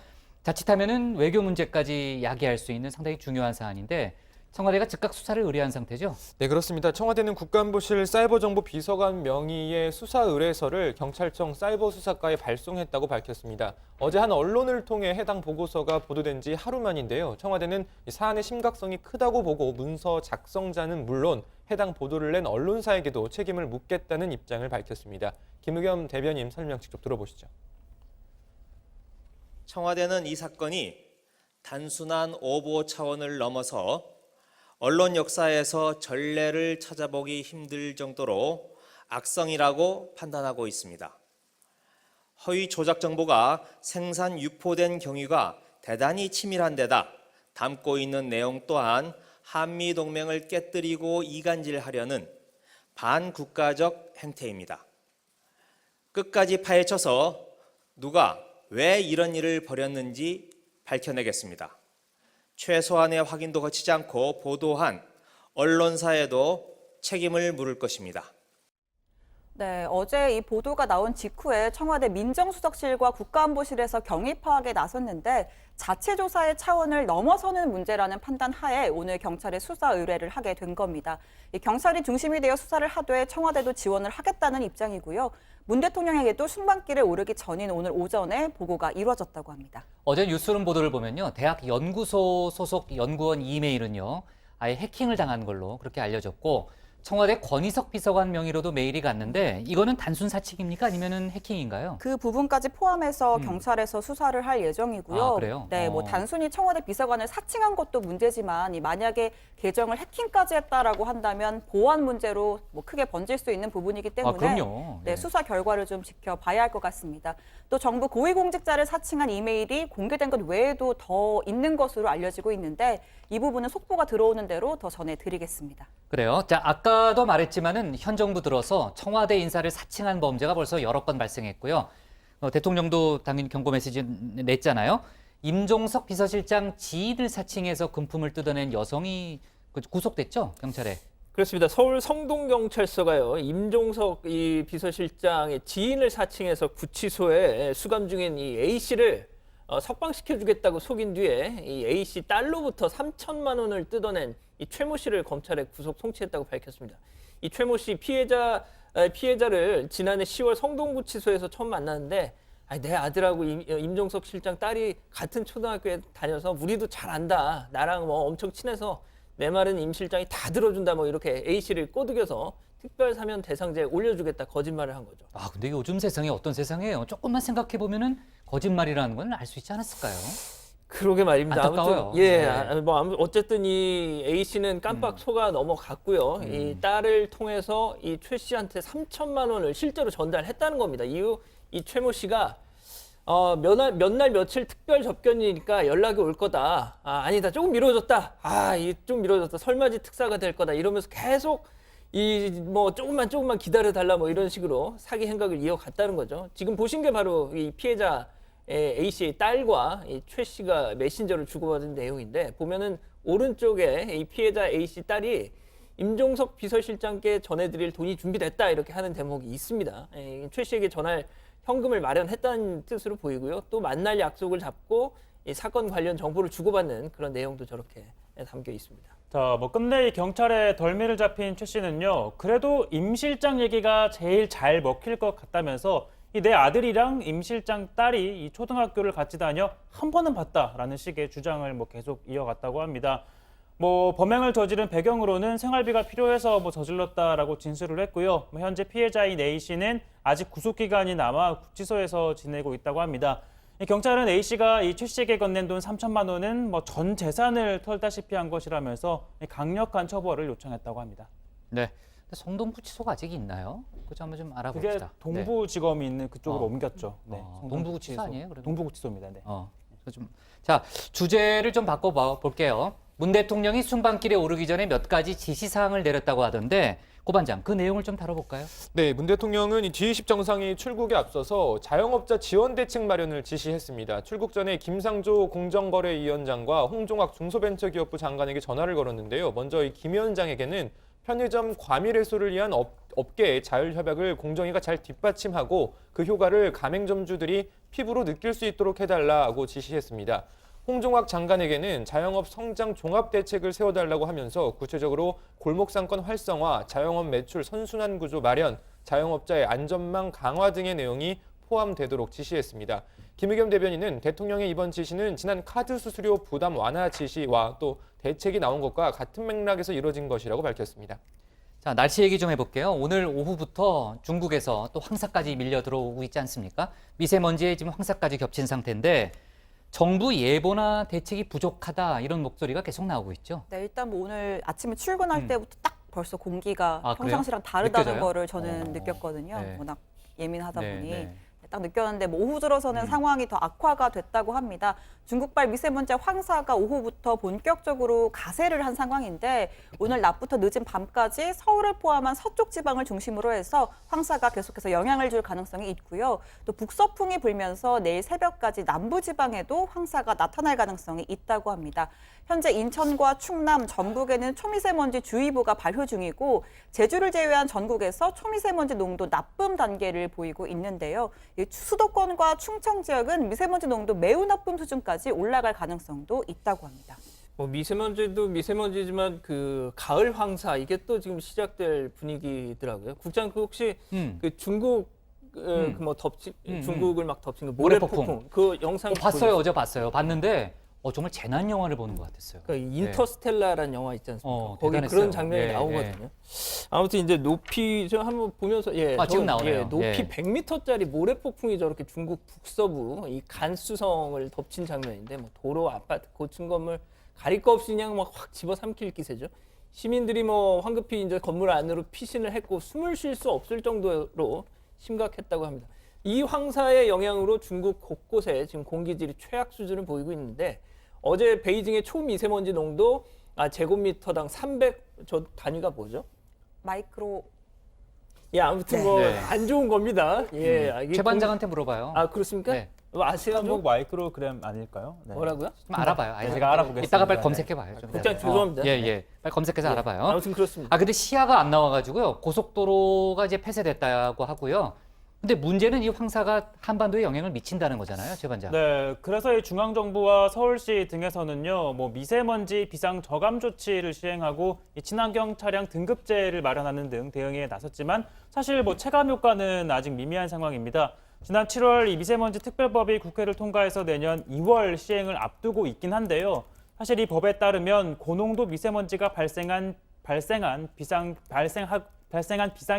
자칫하면은 외교 문제까지 야기할 수 있는 상당히 중요한 사안인데 청와대가 즉각 수사를 의뢰한 상태죠? 네, 그렇습니다. 청와대는 국가안보실 사이버정보 비서관 명의의 수사 의뢰서를 경찰청 사이버수사과에 발송했다고 밝혔습니다. 어제 한 언론을 통해 해당 보고서가 보도된 지 하루 만인데요. 청와대는 이 사안의 심각성이 크다고 보고 문서 작성자는 물론 해당 보도를 낸 언론사에게도 책임을 묻겠다는 입장을 밝혔습니다. 김의겸 대변인 설명 직접 들어보시죠. 청와대는 이 사건이 단순한 오보 차원을 넘어서 언론 역사에서 전례를 찾아보기 힘들 정도로 악성이라고 판단하고 있습니다. 허위 조작 정보가 생산 유포된 경위가 대단히 치밀한 데다 담고 있는 내용 또한 한미 동맹을 깨뜨리고 이간질하려는 반국가적 행태입니다. 끝까지 파헤쳐서 누가 왜 이런 일을 벌였는지 밝혀내겠습니다. 최소한의 확인도 거치지 않고 보도한 언론사에도 책임을 물을 것입니다. 네, 어제 이 보도가 나온 직후에 청와대 민정수석실과 국가안보실에서 경위 파악에 나섰는데 자체 조사의 차원을 넘어서는 문제라는 판단 하에 오늘 경찰에 수사 의뢰를 하게 된 겁니다. 이 경찰이 중심이 되어 수사를 하되 청와대도 지원을 하겠다는 입장이고요. 문 대통령에게도 순방길에 오르기 전인 오늘 오전에 보고가 이루어졌다고 합니다. 어제 뉴스룸 보도를 보면요. 대학 연구소 소속 연구원 이메일은요. 아예 해킹을 당한 걸로 그렇게 알려졌고 청와대 권희석 비서관 명의로도 메일이 갔는데 이거는 단순 사칭입니까? 아니면은 해킹인가요? 그 부분까지 포함해서 경찰에서 수사를 할 예정이고요. 아, 그래요? 네, 뭐 단순히 청와대 비서관을 사칭한 것도 문제지만 만약에 계정을 해킹까지 했다라고 한다면 보안 문제로 뭐 크게 번질 수 있는 부분이기 때문에 그럼요. 네, 예. 수사 결과를 좀 지켜봐야 할 것 같습니다. 또 정부 고위공직자를 사칭한 이메일이 공개된 것 외에도 더 있는 것으로 알려지고 있는데 이 부분은 속보가 들어오는 대로 더 전해드리겠습니다. 그래요. 자, 아까도 말했지만은 현 정부 들어서 청와대 인사를 사칭한 범죄가 벌써 여러 건 발생했고요. 대통령도 당연히 경고 메시지 냈잖아요. 임종석 비서실장 지인을 사칭해서 금품을 뜯어낸 여성이 구속됐죠, 경찰에. 그렇습니다. 서울 성동경찰서가요, 임종석 이 비서실장의 지인을 사칭해서 구치소에 수감 중인 이 A 씨를 석방시켜주겠다고 속인 뒤에 이 A 씨 딸로부터 3천만 원을 뜯어낸 이 최모 씨를 검찰에 구속 송치했다고 밝혔습니다. 이 최모 씨 피해자를 지난해 10월 성동구치소에서 처음 만났는데 내 아들하고 임종석 실장 딸이 같은 초등학교에 다녀서 우리도 잘 안다. 나랑 뭐 엄청 친해서 내 말은 임 실장이 다 들어준다. 뭐 이렇게 A 씨를 꼬드겨서 특별 사면 대상자에 올려주겠다 거짓말을 한 거죠. 아, 근데 요즘 세상이 어떤 세상이에요? 조금만 생각해 보면은 거짓말이라는 건 알 수 있지 않았을까요? 그러게 말입니다. 안타까워요. 아무튼 예, 네. 어쨌든 이 A 씨는 깜빡 속아 넘어갔고요. 이 딸을 통해서 이 최 씨한테 3천만 원을 실제로 전달했다는 겁니다. 이후 이 최모 씨가 몇 날 며칠 특별 접견이니까 연락이 올 거다. 아니다, 조금 미뤄졌다. 좀 미뤄졌다. 설맞이 특사가 될 거다. 이러면서 계속 뭐 조금만 기다려 달라 뭐 이런 식으로 사기 행각을 이어갔다는 거죠. 지금 보신 게 바로 이 피해자 A 씨의 딸과 이 최 씨가 메신저를 주고받은 내용인데 보면은 오른쪽에 이 피해자 A 씨 딸이 임종석 비서실장께 전해드릴 돈이 준비됐다 이렇게 하는 대목이 있습니다. 최 씨에게 전할 현금을 마련했다는 뜻으로 보이고요. 또 만날 약속을 잡고 이 사건 관련 정보를 주고받는 그런 내용도 저렇게 담겨 있습니다. 자, 뭐 끝내 이 경찰에 덜미를 잡힌 최 씨는요. 그래도 임 실장 얘기가 제일 잘 먹힐 것 같다면서 이 내 아들이랑 임 실장 딸이 이 초등학교를 같이 다녀 한 번은 봤다라는 식의 주장을 뭐 계속 이어갔다고 합니다. 뭐 범행을 저지른 배경으로는 생활비가 필요해서 뭐 저질렀다라고 진술을 했고요. 뭐 현재 피해자인 A 씨는 아직 구속 기간이 남아 구치소에서 지내고 있다고 합니다. 경찰은 A 씨가 이 최 씨에게 건넨 돈 3천만 원은 뭐 전 재산을 털다시피 한 것이라면서 강력한 처벌을 요청했다고 합니다. 네. 성동구치소가 아직 있나요? 그거 한번 좀 알아봅시다. 그게 동부지검이 있는 그쪽으로 옮겼죠. 네. 동부구치소 아니에요? 그래도? 동부구치소입니다. 네. 자, 주제를 좀 바꿔볼게요. 문 대통령이 순방길에 오르기 전에 몇 가지 지시사항을 내렸다고 하던데 고 반장, 그 내용을 좀 다뤄볼까요? 네, 문 대통령은 이 G20 정상이 출국에 앞서서 자영업자 지원 대책 마련을 지시했습니다. 출국 전에 김상조 공정거래위원장과 홍종학 중소벤처기업부 장관에게 전화를 걸었는데요. 먼저 이 김 위원장에게는 편의점 과밀 해소를 위한 업계의 자율협약을 공정위가 잘 뒷받침하고 그 효과를 가맹점주들이 피부로 느낄 수 있도록 해달라고 지시했습니다. 홍종학 장관에게는 자영업 성장 종합 대책을 세워달라고 하면서 구체적으로 골목상권 활성화, 자영업 매출 선순환 구조 마련, 자영업자의 안전망 강화 등의 내용이 포함되도록 지시했습니다. 김의겸 대변인은 대통령의 이번 지시는 지난 카드 수수료 부담 완화 지시와 또 대책이 나온 것과 같은 맥락에서 이루어진 것이라고 밝혔습니다. 자, 날씨 얘기 좀 해볼게요. 오늘 오후부터 중국에서 또 황사까지 밀려 들어오고 있지 않습니까? 미세먼지에 지금 황사까지 겹친 상태인데 정부 예보나 대책이 부족하다 이런 목소리가 계속 나오고 있죠. 네, 일단 뭐 오늘 아침에 출근할 때부터 딱 벌써 공기가 그래요? 평상시랑 다르다는 느껴져요? 거를 저는 느꼈거든요. 네. 워낙 예민하다 네, 보니. 네. 딱 느꼈는데 뭐 오후 들어서는 상황이 더 악화가 됐다고 합니다. 중국발 미세먼지 황사가 오후부터 본격적으로 가세를 한 상황인데 오늘 낮부터 늦은 밤까지 서울을 포함한 서쪽 지방을 중심으로 해서 황사가 계속해서 영향을 줄 가능성이 있고요. 또 북서풍이 불면서 내일 새벽까지 남부 지방에도 황사가 나타날 가능성이 있다고 합니다. 현재 인천과 충남, 전북에는 초미세먼지 주의보가 발효 중이고 제주를 제외한 전국에서 초미세먼지 농도 나쁨 단계를 보이고 있는데요. 수도권과 충청 지역은 미세먼지 농도 매우 나쁨 수준까지 올라갈 가능성도 있다고 합니다. 뭐 미세먼지도 미세먼지지만 그 가을 황사 이게 또 지금 시작될 분위기더라고요. 국장 그 혹시 그 중국 그 뭐 덮친 중국을 막 덮친 그 모래폭풍 그 영상 봤어요. 어제 봤어요. 봤는데 정말 재난 영화를 보는 것 같았어요. 그러니까 인터스텔라라는 영화 있지 않습니까? 거기 대단했어요. 그런 장면이 예, 나오거든요. 아무튼 이제 높이 저 한번 보면서 지금 나오네요. 높이 예. 100m짜리 모래폭풍이 저렇게 중국 북서부 이 간수성을 덮친 장면인데 뭐 도로, 아파트, 고층 건물 가릴 거 없이 그냥 막 확 집어삼킬 기세죠. 시민들이 뭐 황급히 이제 건물 안으로 피신을 했고 숨을 쉴 수 없을 정도로 심각했다고 합니다. 이 황사의 영향으로 중국 곳곳에 지금 공기질이 최악 수준을 보이고 있는데 어제 베이징의 초미세먼지 농도 제곱미터당 300, 저 단위가 뭐죠? 마이크로. 예, 아무튼 네. 뭐 네. 안 좋은 겁니다. 예, 최 반장한테 물어봐요. 아, 그렇습니까? 네. 아세요? 한국 마이크로그램 아닐까요? 네. 뭐라고요? 좀 알아봐요. 네, 제가 알아보겠습니다. 이따가 빨리 네. 검색해봐요. 좀. 국장 죄송합니다. 예. 빨리 검색해서 예. 알아봐요. 아무튼 그렇습니다. 근데 시야가 안 나와가지고요. 고속도로가 이제 폐쇄됐다고 하고요. 근데 문제는 이 황사가 한반도에 영향을 미친다는 거잖아요, 최 반장. 네, 그래서 이 중앙정부와 서울시 등에서는요, 뭐 미세먼지 비상 저감 조치를 시행하고 이 친환경 차량 등급제를 마련하는 등 대응에 나섰지만 사실 뭐 체감 효과는 아직 미미한 상황입니다. 지난 7월 이 미세먼지 특별법이 국회를 통과해서 내년 2월 시행을 앞두고 있긴 한데요. 사실 이 법에 따르면 고농도 미세먼지가 발생한 비상이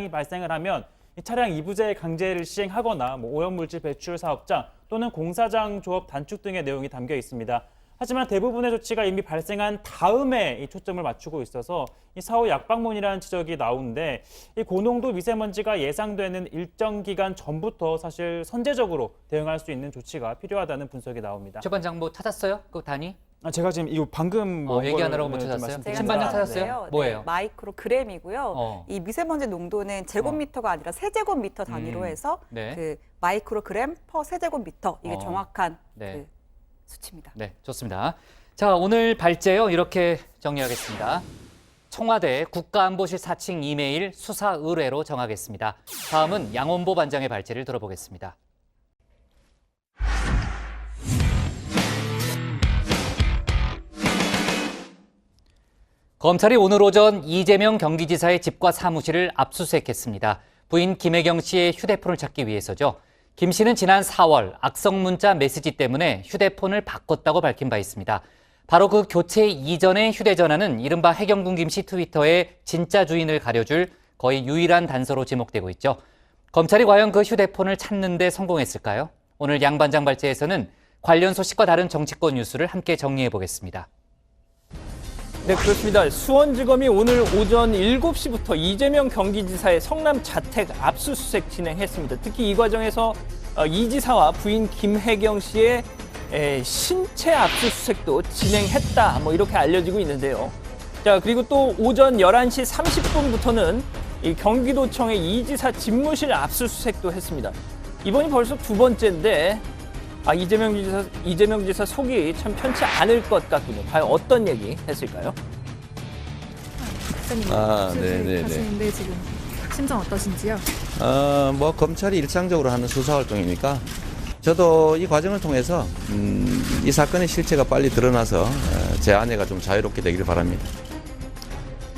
발생을 하면 이 차량 이부제 강제를 시행하거나 뭐 오염물질 배출 사업자 또는 공사장 조업 단축 등의 내용이 담겨 있습니다. 하지만 대부분의 조치가 이미 발생한 다음에 이 초점을 맞추고 있어서 이 사후 약방문이라는 지적이 나오는데 이 고농도 미세먼지가 예상되는 일정 기간 전부터 사실 선제적으로 대응할 수 있는 조치가 필요하다는 분석이 나옵니다. 최 반장 뭐 찾았어요? 그 단위? 제가 지금 이거 방금 얘기하느라고 못 찾았어요? 제가 신 반장 찾았는데요. 찾았어요? 뭐예요? 네, 마이크로그램이고요. 이 미세먼지 농도는 제곱미터가 아니라 세제곱미터 단위로 해서 네. 그 마이크로그램 퍼 세제곱미터 이게 정확한 네. 그 수치입니다. 네, 좋습니다. 자, 오늘 발제요. 이렇게 정리하겠습니다. 청와대 국가안보실 사칭 이메일 수사 의뢰로 정하겠습니다. 다음은 양원보 반장의 발제를 들어보겠습니다. 검찰이 오늘 오전 이재명 경기지사의 집과 사무실을 압수수색했습니다. 부인 김혜경 씨의 휴대폰을 찾기 위해서죠. 김 씨는 지난 4월 악성 문자 메시지 때문에 휴대폰을 바꿨다고 밝힌 바 있습니다. 바로 그 교체 이전의 휴대전화는 이른바 해경군 김 씨 트위터의 진짜 주인을 가려줄 거의 유일한 단서로 지목되고 있죠. 검찰이 과연 그 휴대폰을 찾는 데 성공했을까요? 오늘 양 반장 발제에서는 관련 소식과 다른 정치권 뉴스를 함께 정리해 보겠습니다. 네, 그렇습니다. 수원지검이 오늘 오전 7시부터 이재명 경기지사의 성남 자택 압수수색 진행했습니다. 특히 이 과정에서 이 지사와 부인 김혜경 씨의 신체 압수수색도 진행했다, 뭐 이렇게 알려지고 있는데요. 자, 그리고 또 오전 11시 30분부터는 이 경기도청의 이 지사 집무실 압수수색도 했습니다. 이번이 벌써 두 번째인데 이재명 지사 속이 참 편치 않을 것 같군요. 과연 어떤 얘기 했을까요? 네네네. 하시는데 지금 심정 어떠신지요? 뭐 검찰이 일상적으로 하는 수사 활동이니까 저도 이 과정을 통해서 이 사건의 실체가 빨리 드러나서 제 아내가 좀 자유롭게 되기를 바랍니다.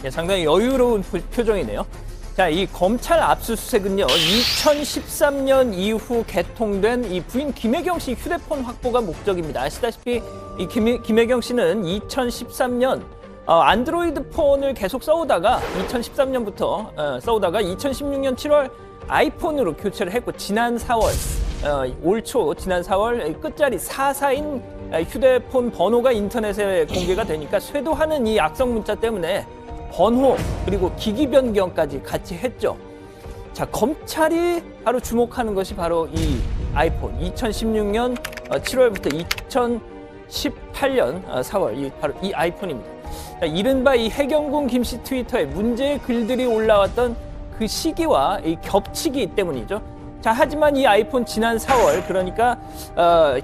예, 상당히 여유로운 표정이네요. 자, 이 검찰 압수수색은요, 2013년 이후 개통된 이 부인 김혜경 씨 휴대폰 확보가 목적입니다. 아시다시피 이 김혜경 씨는 2013년 안드로이드 폰을 계속 써오다가 2013년부터 써오다가 2016년 7월 아이폰으로 교체를 했고 지난 4월 올 초 지난 4월 끝자리 44인 휴대폰 번호가 인터넷에 공개가 되니까 쇄도하는 이 악성 문자 때문에 번호 그리고 기기 변경까지 같이 했죠. 자, 검찰이 바로 주목하는 것이 바로 이 아이폰 2016년 7월부터 2018년 4월 바로 이 아이폰입니다. 자, 이른바 이 해경군 김씨 트위터에 문제의 글들이 올라왔던 그 시기와 이 겹치기 때문이죠. 자, 하지만 이 아이폰 지난 4월 그러니까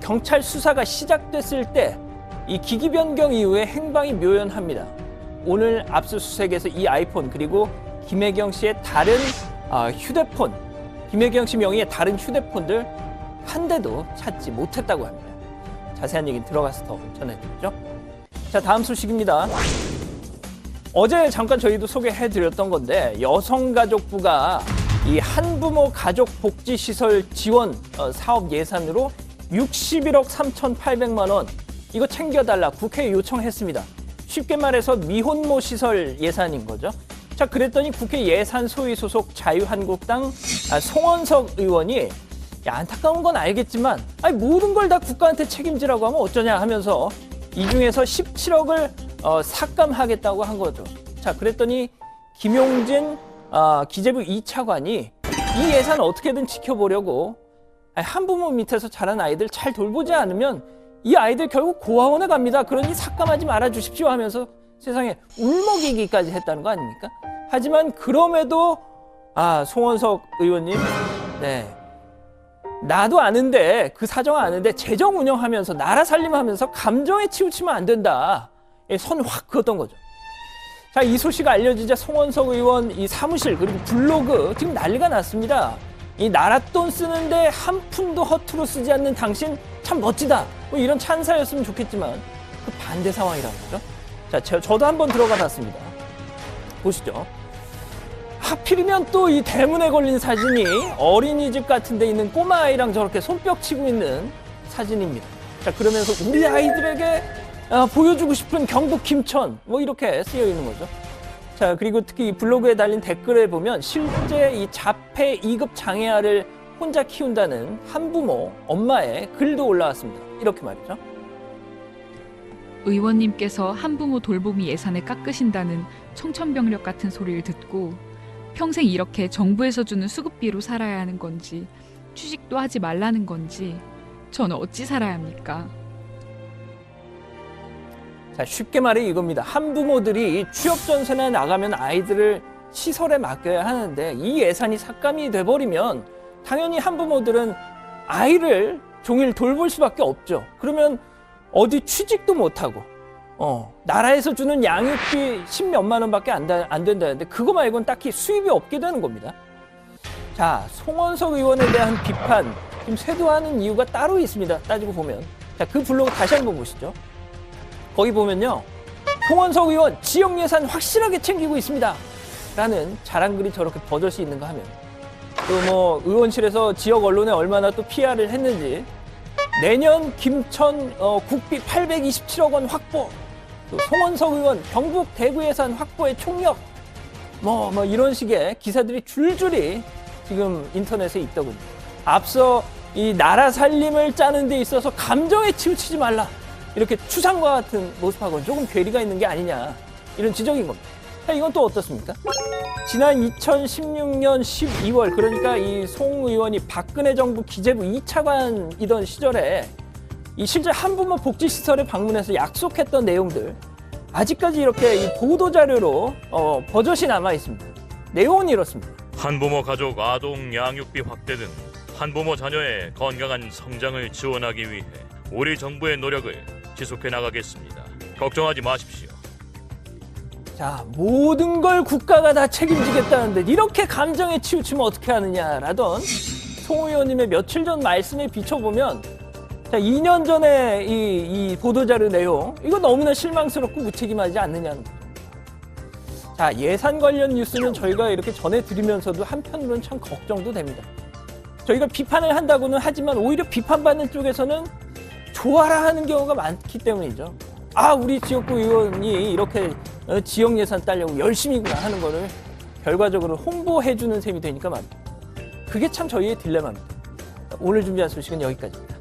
경찰 수사가 시작됐을 때 이 기기 변경 이후에 행방이 묘연합니다. 오늘 압수수색에서 이 아이폰 그리고 김혜경 씨의 다른 휴대폰, 김혜경 씨 명의의 다른 휴대폰들 한 대도 찾지 못했다고 합니다. 자세한 얘기는 들어가서 더 전해드리죠. 자, 다음 소식입니다. 어제 잠깐 저희도 소개해드렸던 건데 여성가족부가 이 한부모 가족 복지시설 지원 사업 예산으로 61억 3,800만 원 이거 챙겨달라 국회에 요청했습니다. 쉽게 말해서 미혼모 시설 예산인 거죠. 자, 그랬더니 국회 예산소위 소속 자유한국당 송원석 의원이 야, 안타까운 건 알겠지만 모든 걸 다 국가한테 책임지라고 하면 어쩌냐 하면서 이 중에서 17억을 삭감하겠다고 한 거죠. 자, 그랬더니 김용진 기재부 2차관이 이 예산 어떻게든 지켜보려고 한부모 밑에서 자란 아이들 잘 돌보지 않으면 이 아이들 결국 고아원에 갑니다. 그러니 삭감하지 말아 주십시오 하면서 세상에 울먹이기까지 했다는 거 아닙니까? 하지만 그럼에도 송원석 의원님, 네, 나도 아는데 그 사정 아는데 재정 운영하면서 나라 살림하면서 감정에 치우치면 안 된다. 선 확 그었던 거죠. 자, 이 소식 알려지자 송원석 의원 이 사무실 그리고 블로그 지금 난리가 났습니다. 이 나라 돈 쓰는데 한 푼도 허투루 쓰지 않는 당신 참 멋지다. 뭐 이런 찬사였으면 좋겠지만 그 반대 상황이라는 거죠. 자, 저도 한번 들어가 봤습니다. 보시죠. 하필이면 또 이 대문에 걸린 사진이 어린이집 같은 데 있는 꼬마 아이랑 저렇게 손뼉 치고 있는 사진입니다. 자, 그러면서 우리 아이들에게 보여주고 싶은 경북 김천 뭐 이렇게 쓰여 있는 거죠. 자, 그리고 특히 이 블로그에 달린 댓글에 보면 실제 이 자폐 2급 장애아를 혼자 키운다는 한부모 엄마의 글도 올라왔습니다. 이렇게 말이죠. 의원님께서 한부모 돌보미 예산을 깎으신다는 청천벽력 같은 소리를 듣고 평생 이렇게 정부에서 주는 수급비로 살아야 하는 건지 취직도 하지 말라는 건지 저는 어찌 살아야 합니까? 자, 쉽게 말해 이겁니다. 한부모들이 취업 전선에 나가면 아이들을 시설에 맡겨야 하는데 이 예산이 삭감이 돼버리면 당연히 한부모들은 아이를 종일 돌볼 수밖에 없죠. 그러면 어디 취직도 못하고 나라에서 주는 양육비 10몇만 원밖에 안 된다는데 그거 말고는 딱히 수입이 없게 되는 겁니다. 자, 송원석 의원에 대한 비판 지금 쇄도하는 이유가 따로 있습니다. 따지고 보면. 자, 그 블로그 다시 한번 보시죠. 거기 보면요. 송원석 의원 지역 예산 확실하게 챙기고 있습니다. 라는 자랑글이 저렇게 버젓이 있는가 하면 또 뭐 의원실에서 지역 언론에 얼마나 또 PR을 했는지 내년 김천 국비 827억 원 확보, 또 송원석 의원 경북 대구 예산 확보의 총력, 뭐 이런 식의 기사들이 줄줄이 지금 인터넷에 있더군요. 앞서 이 나라 살림을 짜는 데 있어서 감정에 치우치지 말라, 이렇게 추상과 같은 모습하고는 조금 괴리가 있는 게 아니냐, 이런 지적인 겁니다. 자, 이건 또 어떻습니까? 지난 2016년 12월, 그러니까 이 송 의원이 박근혜 정부 기재부 2차관이던 시절에 이 실제 한부모 복지시설에 방문해서 약속했던 내용들 아직까지 이렇게 이 보도자료로 버젓이 남아 있습니다. 내용은 이렇습니다. 한부모 가족 아동 양육비 확대 등 한부모 자녀의 건강한 성장을 지원하기 위해 우리 정부의 노력을 지속해 나가겠습니다. 걱정하지 마십시오. 자, 모든 걸 국가가 다 책임지겠다는데 이렇게 감정에 치우치면 어떻게 하느냐라던 송 의원님의 며칠 전 말씀에 비춰보면, 자, 2년 전에 이 보도자료 내용, 이거 너무나 실망스럽고 무책임하지 않느냐는 거죠. 자, 예산 관련 뉴스는 저희가 이렇게 전해드리면서도 한편으로는 참 걱정도 됩니다. 저희가 비판을 한다고는 하지만 오히려 비판받는 쪽에서는 좋아라 하는 경우가 많기 때문이죠. 우리 지역구 의원이 이렇게 지역 예산 따려고 열심히구나 하는 거를 결과적으로 홍보해주는 셈이 되니까 말이죠. 그게 참 저희의 딜레마입니다. 오늘 준비한 소식은 여기까지입니다.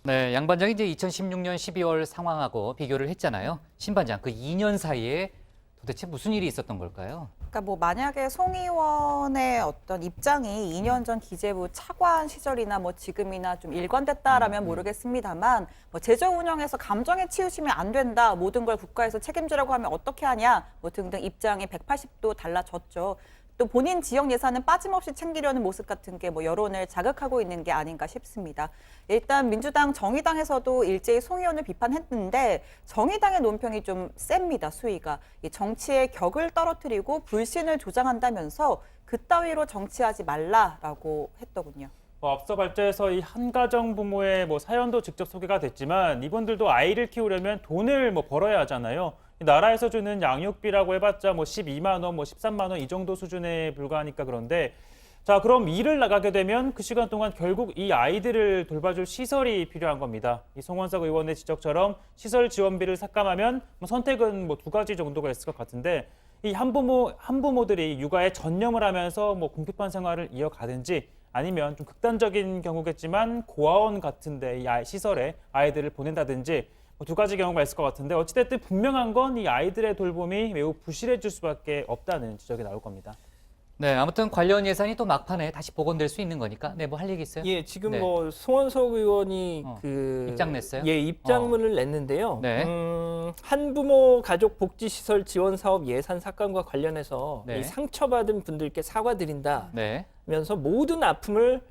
네, 양 반장이 이제 2016년 12월 상황하고 비교를 했잖아요. 신 반장, 그 2년 사이에 도대체 무슨 일이 있었던 걸까요? 그러니까 뭐 만약에 송 의원의 어떤 입장이 2년 전 기재부 차관 시절이나 뭐 지금이나 좀 일관됐다라면 모르겠습니다만, 뭐 재정 운영에서 감정에 치우치면 안 된다, 모든 걸 국가에서 책임지라고 하면 어떻게 하냐, 뭐 등등 입장이 180도 달라졌죠. 또 본인 지역 예산은 빠짐없이 챙기려는 모습 같은 게 뭐 여론을 자극하고 있는 게 아닌가 싶습니다. 일단 민주당, 정의당에서도 일제히 송 의원을 비판했는데 정의당의 논평이 좀 셉니다. 수위가. 이 정치의 격을 떨어뜨리고 불신을 조장한다면서 그따위로 정치하지 말라라고 했더군요. 앞서 발제해서 이 한가정 부모의 사연도 직접 소개가 됐지만 이분들도 아이를 키우려면 돈을 벌어야 하잖아요. 나라에서 주는 양육비라고 해봤자 12만 원, 13만 원 이 정도 수준에 불과하니까. 그런데 자, 그럼 일을 나가게 되면 그 시간 동안 결국 이 아이들을 돌봐줄 시설이 필요한 겁니다. 이 송원석 의원의 지적처럼 시설 지원비를 삭감하면 선택은 두 가지 정도가 있을 것 같은데 이 한부모들이 육아에 전념을 하면서 궁핍한 생활을 이어가든지 아니면 좀 극단적인 경우겠지만 고아원 같은데 이 시설에 아이들을 보낸다든지 두 가지 경우가 있을 것 같은데 어찌됐든 분명한 건 이 아이들의 돌봄이 매우 부실해질 수밖에 없다는 지적이 나올 겁니다. 네, 아무튼 관련 예산이 또 막판에 다시 복원될 수 있는 거니까 네, 할 얘기 있어요? 예, 지금 네. 송원석 의원이 입장 냈어요? 예, 입장문을 냈는데요. 네. 한부모 가족 복지 시설 지원 사업 예산 삭감과 관련해서 네. 이 상처받은 분들께 사과드린다. 네. 면서 모든 아픔을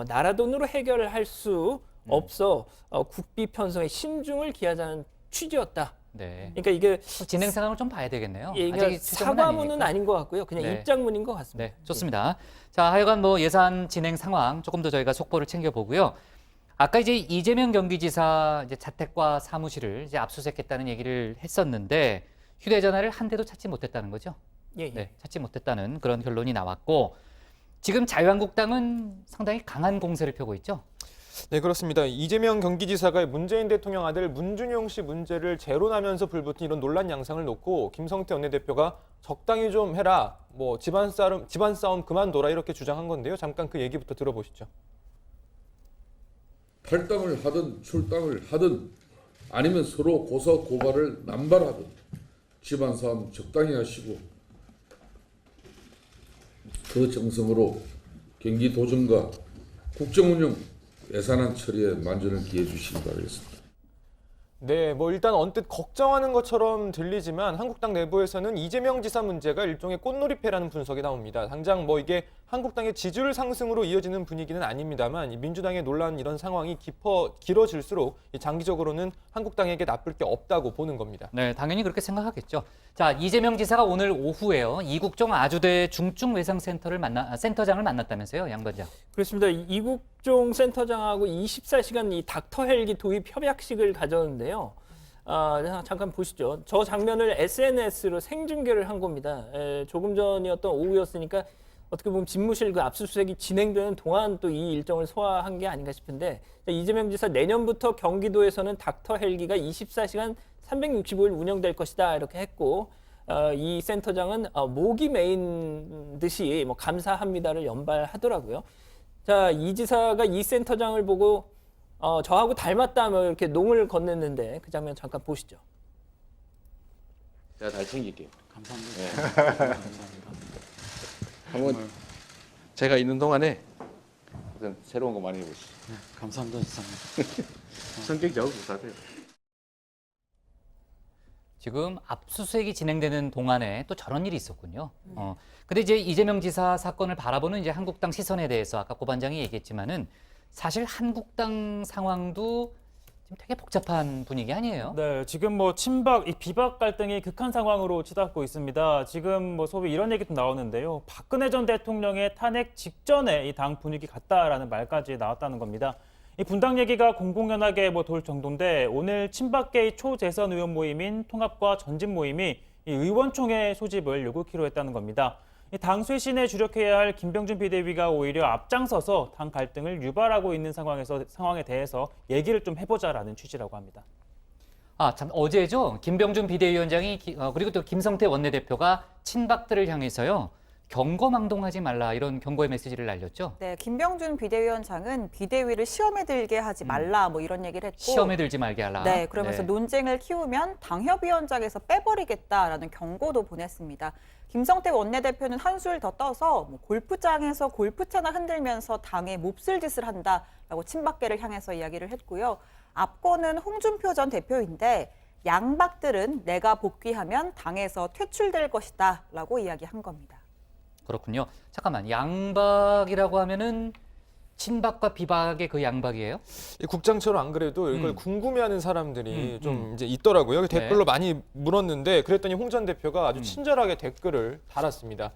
나라 돈으로 해결할 수 없어 국비 편성에 신중을 기하자는 취지였다. 네. 그러니까 이게 진행 상황을 좀 봐야 되겠네요. 예, 아직 그러니까 추정은 사과문은 아니니까. 아닌 것 같고요. 그냥 네. 입장문인 것 같습니다. 네, 좋습니다. 자, 하여간 예산 진행 상황 조금 더 저희가 속보를 챙겨보고요. 아까 이제 이재명 경기지사 자택과 사무실을 압수수색했다는 얘기를 했었는데 휴대전화를 한 대도 찾지 못했다는 거죠? 예. 네, 찾지 못했다는 그런 결론이 나왔고 지금 자유한국당은 상당히 강한 공세를 펴고 있죠? 네, 그렇습니다. 이재명 경기지사가 문재인 대통령 아들 문준용 씨 문제를 재론하면서 불붙은 이런 논란 양상을 놓고 김성태 원내대표가 적당히 좀 해라, 집안 싸움 그만둬라 이렇게 주장한 건데요. 잠깐 그 얘기부터 들어보시죠. 탈당을 하든 출당을 하든 아니면 서로 고소 고발을 남발하든 집안 싸움 적당히 하시고 그 정성으로 경기 도정과 국정운영 예산안 처리에 만전을 기해 주시기 바라겠습니다. 네, 일단 언뜻 걱정하는 것처럼 들리지만 한국당 내부에서는 이재명 지사 문제가 일종의 꽃놀이패라는 분석이 나옵니다. 당장 이게 한국당의 지지율 상승으로 이어지는 분위기는 아닙니다만 이 민주당의 논란 이런 상황이 길어질수록 장기적으로는 한국당에게 나쁠 게 없다고 보는 겁니다. 네, 당연히 그렇게 생각하겠죠. 자, 이재명 지사가 오늘 오후에요. 이국종 아주대 센터장을 만났다면서요, 양 반장. 그렇습니다. 이국종 센터장하고 24시간 이 닥터 헬기 도입 협약식을 가졌는데요. 잠깐 보시죠. 저 장면을 SNS로 생중계를 한 겁니다. 조금 전이었던 오후였으니까 어떻게 보면 집무실 그 압수수색이 진행되는 동안 또 이 일정을 소화한 게 아닌가 싶은데 이재명 지사 내년부터 경기도에서는 닥터 헬기가 24시간 365일 운영될 것이다 이렇게 했고 이 센터장은 목이 메인 듯이 감사합니다를 연발하더라고요. 자, 이 지사가 이 센터장을 보고 저하고 닮았다 이렇게 농을 건넸는데 그 장면 잠깐 보시죠. 제가 잘 챙길게요. 감사합니다. 네. 감사합니다. 한번 제가 있는 동안에 새로운 거 많이 해보시죠. 네, 감사합니다, 지사님. 성격 좋고 사세요. 지금 압수수색이 진행되는 동안에 또 저런 일이 있었군요. 근데 이제 이재명 지사 사건을 바라보는 이제 한국당 시선에 대해서 아까 고 반장이 얘기했지만은 사실 한국당 상황도 지금 되게 복잡한 분위기 아니에요? 네, 지금 친박, 비박 갈등이 극한 상황으로 치닫고 있습니다. 지금 소위 이런 얘기도 나오는데요. 박근혜 전 대통령의 탄핵 직전에 이 당 분위기 같다라는 말까지 나왔다는 겁니다. 이 분당 얘기가 공공연하게 돌 정도인데 오늘 친박계의 초재선 의원 모임인 통합과 전진 모임이 이 의원총회 소집을 요구키로 했다는 겁니다. 이 당 쇄신에 주력해야 할 김병준 비대위가 오히려 앞장서서 당 갈등을 유발하고 있는 상황에 대해서 얘기를 좀 해보자라는 취지라고 합니다. 참 어제죠. 김병준 비대위원장이 그리고 또 김성태 원내대표가 친박들을 향해서요. 경거망동하지 말라 이런 경고의 메시지를 날렸죠. 네, 김병준 비대위원장은 비대위를 시험에 들게 하지 말라 이런 얘기를 했고 시험에 들지 말게 하라. 네, 그러면서 논쟁을 키우면 당협위원장에서 빼버리겠다라는 경고도 보냈습니다. 김성태 원내대표는 한술 더 떠서 골프장에서 골프채나 흔들면서 당에 몹쓸 짓을 한다라고 친박계를 향해서 이야기를 했고요. 앞권은 홍준표 전 대표인데 양박들은 내가 복귀하면 당에서 퇴출될 것이다 라고 이야기한 겁니다. 그렇군요. 잠깐만, 양박이라고 하면은 친박과 비박의 그 양박이에요? 국장처럼 안 그래도 이걸 궁금해하는 사람들이 좀 이제 있더라고요. 댓글로 많이 물었는데 그랬더니 홍 전 대표가 아주 친절하게 댓글을 달았습니다.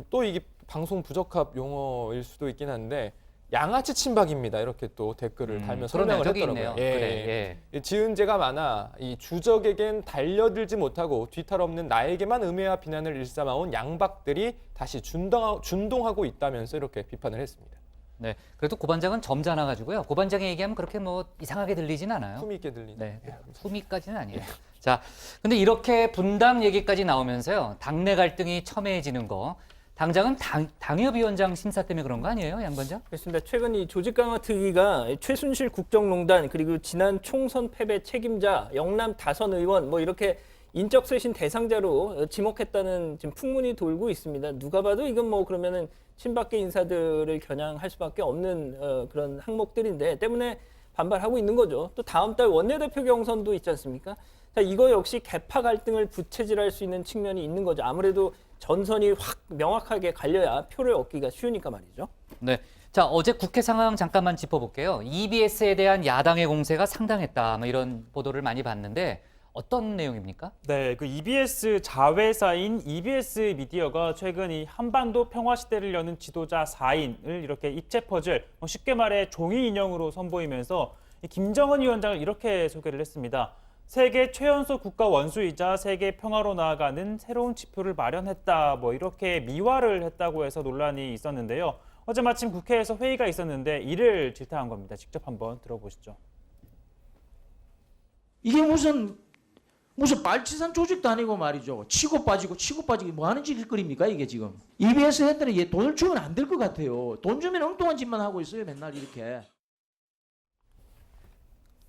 또 이게 방송 부적합 용어일 수도 있긴 한데 양아치 친박입니다. 이렇게 또 댓글을 달면서 그러네요. 설명을 저기 했더라고요. 있네요. 그래, 지은 죄가 많아 이 주적에겐 달려들지 못하고 뒤탈 없는 나에게만 음해와 비난을 일삼아온 양박들이 다시 준동하고 있다면서 이렇게 비판을 했습니다. 네, 그래도 고반장은 점잖아가지고요. 고반장의 얘기하면 그렇게 뭐 이상하게 들리진 않아요. 품위 있게 들리죠. 네, 품위까지는 아니에요. 자, 근데 이렇게 분당 얘기까지 나오면서요. 당내 갈등이 첨예해지는 거. 당장은 당협위원장 심사 때문에 그런 거 아니에요, 양반장? 그렇습니다. 최근 이 조직 강화 특위가 최순실 국정농단 그리고 지난 총선 패배 책임자 영남 다선 의원 뭐 이렇게 인적 쇄신 대상자로 지목했다는 지금 풍문이 돌고 있습니다. 누가 봐도 이건 뭐 그러면은 친박계 인사들을 겨냥할 수밖에 없는 그런 항목들인데 때문에 반발하고 있는 거죠. 또 다음 달 원내대표 경선도 있지 않습니까? 자, 이거 역시 계파 갈등을 부채질할 수 있는 측면이 있는 거죠. 아무래도 전선이 확 명확하게 갈려야 표를 얻기가 쉬우니까 말이죠. 네. 자, 어제 국회 상황 잠깐만 짚어볼게요. EBS에 대한 야당의 공세가 상당했다. 뭐 이런 보도를 많이 봤는데 어떤 내용입니까? 네, 그 EBS 자회사인 EBS 미디어가 최근 이 한반도 평화 시대를 여는 지도자 4인을 이렇게 입체 퍼즐, 쉽게 말해 종이 인형으로 선보이면서 김정은 위원장을 이렇게 소개를 했습니다. 세계 최연소 국가 원수이자 세계 평화로 나아가는 새로운 지표를 마련했다. 뭐 이렇게 미화를 했다고 해서 논란이 있었는데요. 어제 마침 국회에서 회의가 있었는데 이를 질타한 겁니다. 직접 한번 들어보시죠. 이게 무슨 발치산 조직도 아니고 말이죠. 치고 빠지고 뭐 하는 짓거리입니까 이게 지금. EBS 했더니 얘 돈을 주면 안 될 것 같아요. 돈 주면 엉뚱한 짓만 하고 있어요. 맨날 이렇게.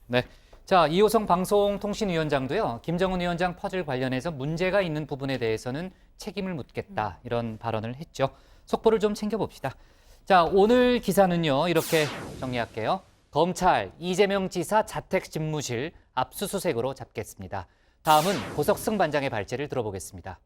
네. 자, 이호성 방송통신위원장도요. 김정은 위원장 퍼즐 관련해서 문제가 있는 부분에 대해서는 책임을 묻겠다. 이런 발언을 했죠. 속보를 좀 챙겨봅시다. 자, 오늘 기사는요. 이렇게 정리할게요. 검찰 이재명 지사 자택 집무실 압수수색으로 잡겠습니다. 다음은 고석승 반장의 발제를 들어보겠습니다.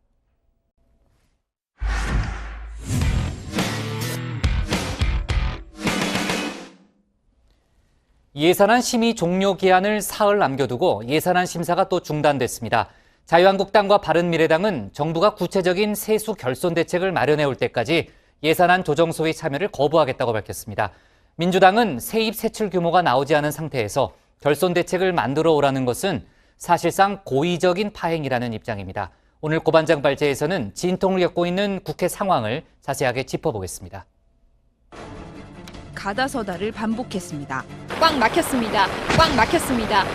예산안 심의 종료 기한을 사흘 남겨두고 예산안 심사가 또 중단됐습니다. 자유한국당과 바른미래당은 정부가 구체적인 세수 결손 대책을 마련해 올 때까지 예산안 조정 소위 참여를 거부하겠다고 밝혔습니다. 민주당은 세입 세출 규모가 나오지 않은 상태에서 결손 대책을 만들어 오라는 것은 사실상 고의적인 파행이라는 입장입니다. 오늘 고반장 발제에서는 진통을 겪고 있는 국회 상황을 자세하게 짚어보겠습니다. 가다서다를 반복했습니다. 꽉 막혔습니다. 꽉 막혔습니다.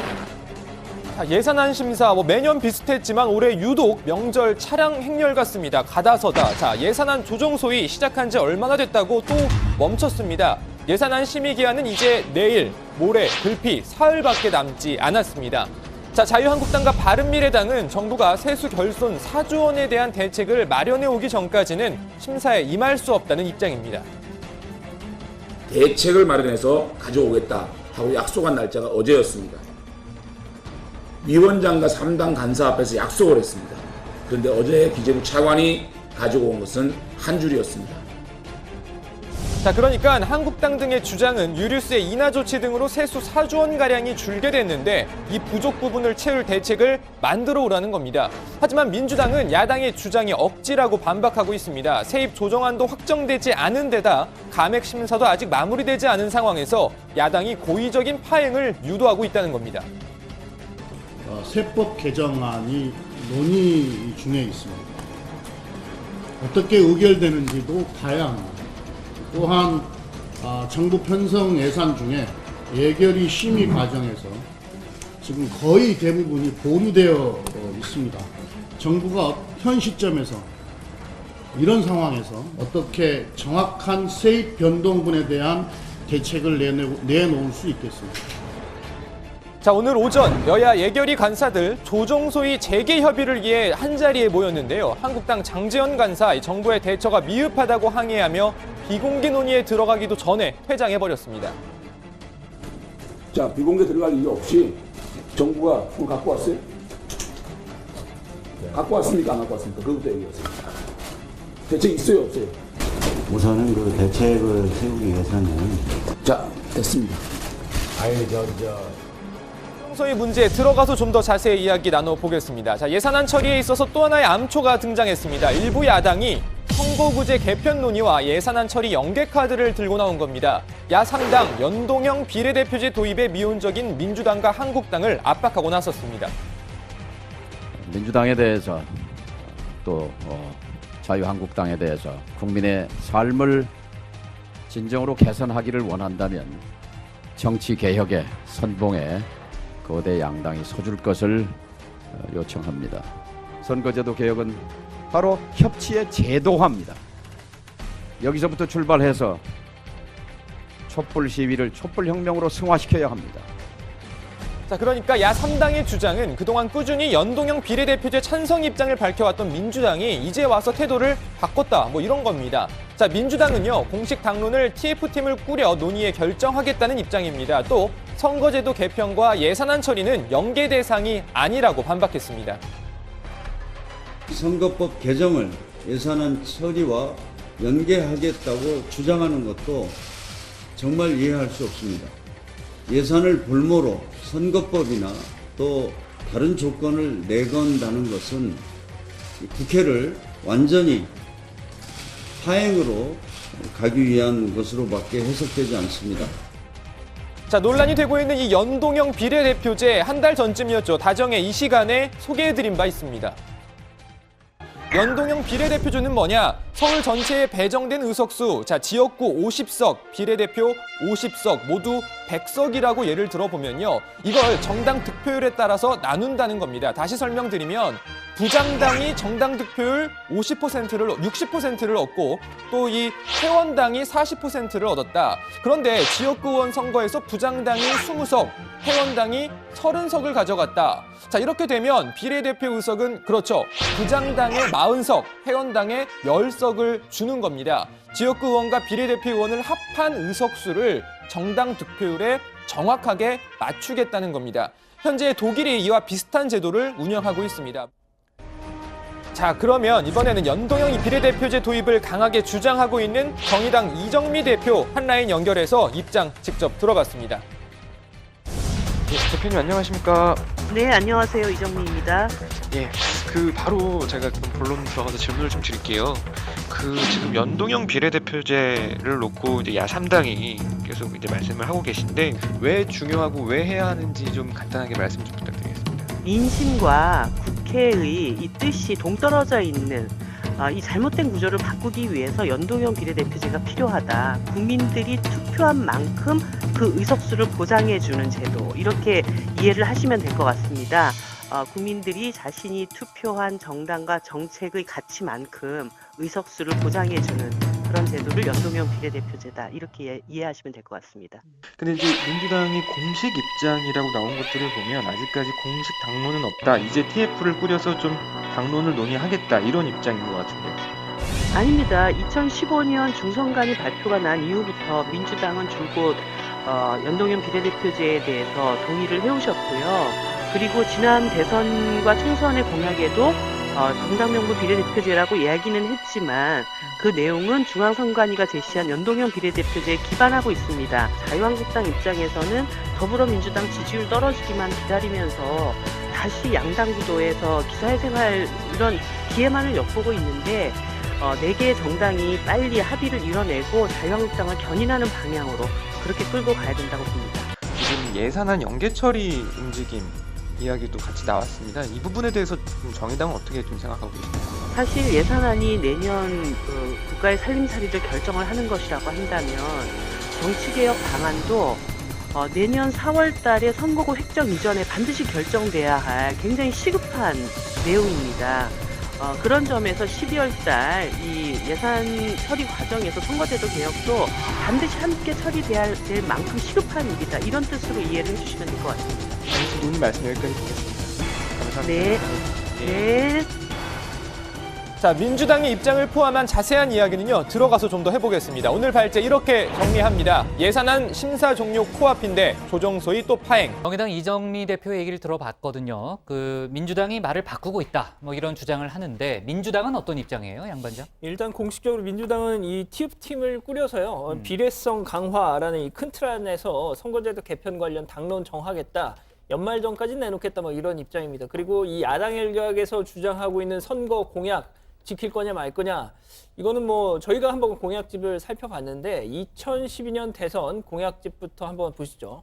자, 예산안 심사 매년 비슷했지만 올해 유독 명절 차량 행렬 같습니다. 가다서다. 자, 예산안 조정 소위 시작한 지 얼마나 됐다고 또 멈췄습니다. 예산안 심의 기한은 이제 내일, 모레, 글피 사흘밖에 남지 않았습니다. 자, 자유한국당과 바른미래당은 정부가 세수 결손 4조 원에 대한 대책을 마련해 오기 전까지는 심사에 임할 수 없다는 입장입니다. 대책을 마련해서 가져오겠다 하고 약속한 날짜가 어제였습니다. 위원장과 3당 간사 앞에서 약속을 했습니다. 그런데 어제 기재부 차관이 가지고 온 것은 한 줄이었습니다. 자, 그러니까 한국당 등의 주장은 유류세 인하 조치 등으로 세수 4조 원가량이 줄게 됐는데 이 부족 부분을 채울 대책을 만들어 오라는 겁니다. 하지만 민주당은 야당의 주장이 억지라고 반박하고 있습니다. 세입 조정안도 확정되지 않은 데다 감액 심사도 아직 마무리되지 않은 상황에서 야당이 고의적인 파행을 유도하고 있다는 겁니다. 세법 개정안이 논의 중에 있습니다. 어떻게 의결되는지도 다양합니다. 또한 정부 편성 예산 중에 예결위 심의 과정에서 지금 거의 대부분이 보류되어 있습니다. 정부가 현 시점에서 이런 상황에서 어떻게 정확한 세입 변동분에 대한 대책을 내놓을 수 있겠습니까? 자, 오늘 오전 여야 예결위 간사들 조정소위 재개 협의를 위해 한자리에 모였는데요. 한국당 장제원 간사 정부의 대처가 미흡하다고 항의하며 비공개 논의에 들어가기도 전에 퇴장해버렸습니다. 자, 비공개 들어갈 이유 없이 정부가 그걸 갖고 왔어요? 갖고 왔습니까? 안 갖고 왔습니까? 그것부터 얘기하세요. 대책 있어요? 없어요? 우선은 그 대책을 세우기 위해서는 자, 됐습니다. 소위 문제에 들어가서 좀 더 자세히 이야기 나눠보겠습니다. 자, 예산안 처리에 있어서 또 하나의 암초가 등장했습니다. 일부 야당이 선거구제 개편 논의와 예산안 처리 연계 카드를 들고 나온 겁니다. 야3당 연동형 비례대표제 도입에 미온적인 민주당과 한국당을 압박하고 나섰습니다. 민주당에 대해서 또 자유한국당에 대해서 국민의 삶을 진정으로 개선하기를 원한다면 정치개혁의 선봉에 거대 양당이 서줄 것을 요청합니다. 선거제도 개혁은 바로 협치의 제도화입니다. 여기서부터 출발해서 촛불 시위를 촛불혁명으로 승화시켜야 합니다. 자, 그러니까 야3당의 주장은 그동안 꾸준히 연동형 비례대표제 찬성 입장을 밝혀왔던 민주당이 이제 와서 태도를 바꿨다, 뭐 이런 겁니다. 자, 민주당은요, 공식 당론을 TF팀을 꾸려 논의에 결정하겠다는 입장입니다. 또 선거제도 개편과 예산안 처리는 연계 대상이 아니라고 반박했습니다. 선거법 개정을 예산안 처리와 연계하겠다고 주장하는 것도 정말 이해할 수 없습니다. 예산을 볼모로 선거법이나 또 다른 조건을 내건다는 것은 국회를 완전히 하행으로 가기 위한 것으로밖에 해석되지 않습니다. 자, 논란이 되고 있는 이 연동형 비례대표제 한 달 전쯤이었죠. 다정에 이 시간에 소개해드린 바 있습니다. 연동형 비례대표제는 뭐냐? 서울 전체에 배정된 의석수, 자, 지역구 50석, 비례대표 50석, 모두 100석이라고 예를 들어보면요. 이걸 정당 득표율에 따라서 나눈다는 겁니다. 다시 설명드리면 부장당이 정당 득표율 60%를 얻고 또 이 회원당이 40%를 얻었다. 그런데 지역구 의원 선거에서 부장당이 20석, 회원당이 30석을 가져갔다. 자, 이렇게 되면 비례대표 의석은 그렇죠. 부장당의 40석, 회원당의 10석을 주는 겁니다. 지역구 의원과 비례대표 의원을 합한 의석수를 정당 득표율에 정확하게 맞추겠다는 겁니다. 현재 독일이 이와 비슷한 제도를 운영하고 있습니다. 자, 그러면 이번에는 연동형 비례대표제 도입을 강하게 주장하고 있는 정의당 이정미 대표 한라인 연결해서 입장 직접 들어봤습니다. 대표님 안녕하십니까? 네, 안녕하세요. 이정미입니다. 예, 바로 제가 본론 들어가서 질문을 좀 드릴게요. 지금 연동형 비례대표제를 놓고 이제 야3당이 계속 이제 말씀을 하고 계신데 왜 중요하고 왜 해야 하는지 좀 간단하게 말씀 좀 부탁드리겠습니다. 민심과 국회의 이 뜻이 동떨어져 있는 이 잘못된 구조를 바꾸기 위해서 연동형 비례대표제가 필요하다. 국민들이 투표한 만큼 그 의석수를 보장해주는 제도, 이렇게 이해를 하시면 될 것 같습니다. 국민들이 자신이 투표한 정당과 정책의 가치만큼 의석수를 보장해주는 그런 제도를 연동형 비례대표제다, 이렇게 이해하시면 될 것 같습니다. 근데 이제 민주당이 공식 입장이라고 나온 것들을 보면 아직까지 공식 당론은 없다. 이제 TF를 꾸려서 좀 당론을 논의하겠다, 이런 입장인 것 같은데요. 아닙니다. 2015년 중선관위 발표가 난 이후부터 민주당은 줄곧 연동형 비례대표제에 대해서 동의를 해오셨고요. 그리고 지난 대선과 총선의 공약에도 정당명부 비례대표제라고 이야기는 했지만 그 내용은 중앙선관위가 제시한 연동형 비례대표제에 기반하고 있습니다. 자유한국당 입장에서는 더불어민주당 지지율 떨어지기만 기다리면서 다시 양당 구도에서 기사회생할 이런 기회만을 엿보고 있는데 4개의 정당이 빨리 합의를 이뤄내고 자유한국당을 견인하는 방향으로 그렇게 끌고 가야 된다고 봅니다. 지금 예산안 연계 처리 움직임 이야기도 같이 나왔습니다. 이 부분에 대해서 정의당은 어떻게 좀 생각하고 계십니까? 사실 예산안이 내년 국가의 살림살이를 결정을 하는 것이라고 한다면 정치개혁 방안도 내년 4월 달에 선거구 획정 이전에 반드시 결정돼야 할 굉장히 시급한 내용입니다. 그런 점에서 12월 달 이 예산 처리 과정에서 선거제도 개혁도 반드시 함께 처리될 만큼 시급한 일이다. 이런 뜻으로 이해를 해주시면 될 것 같습니다. 오늘 말씀 여기까지 듣겠습니다. 감사합니다. 네. 네. 자, 민주당의 입장을 포함한 자세한 이야기는요, 들어가서 좀 더 해보겠습니다. 오늘 발제 이렇게 정리합니다. 예산안 심사 종료 코앞인데 조정소위 또 파행. 정의당 이정미 대표의 얘기를 들어봤거든요. 민주당이 말을 바꾸고 있다, 뭐 이런 주장을 하는데 민주당은 어떤 입장이에요, 양반장? 일단 공식적으로 민주당은 이 TF팀을 꾸려서요, 비례성 강화라는 이 큰 틀 안에서 선거제도 개편 관련 당론 정하겠다. 연말 전까지 내놓겠다, 뭐 이런 입장입니다. 그리고 이 야당 일각에서 주장하고 있는 선거 공약, 지킬 거냐 말 거냐. 이거는 뭐 저희가 한번 공약집을 살펴봤는데 2012년 대선 공약집부터 한번 보시죠.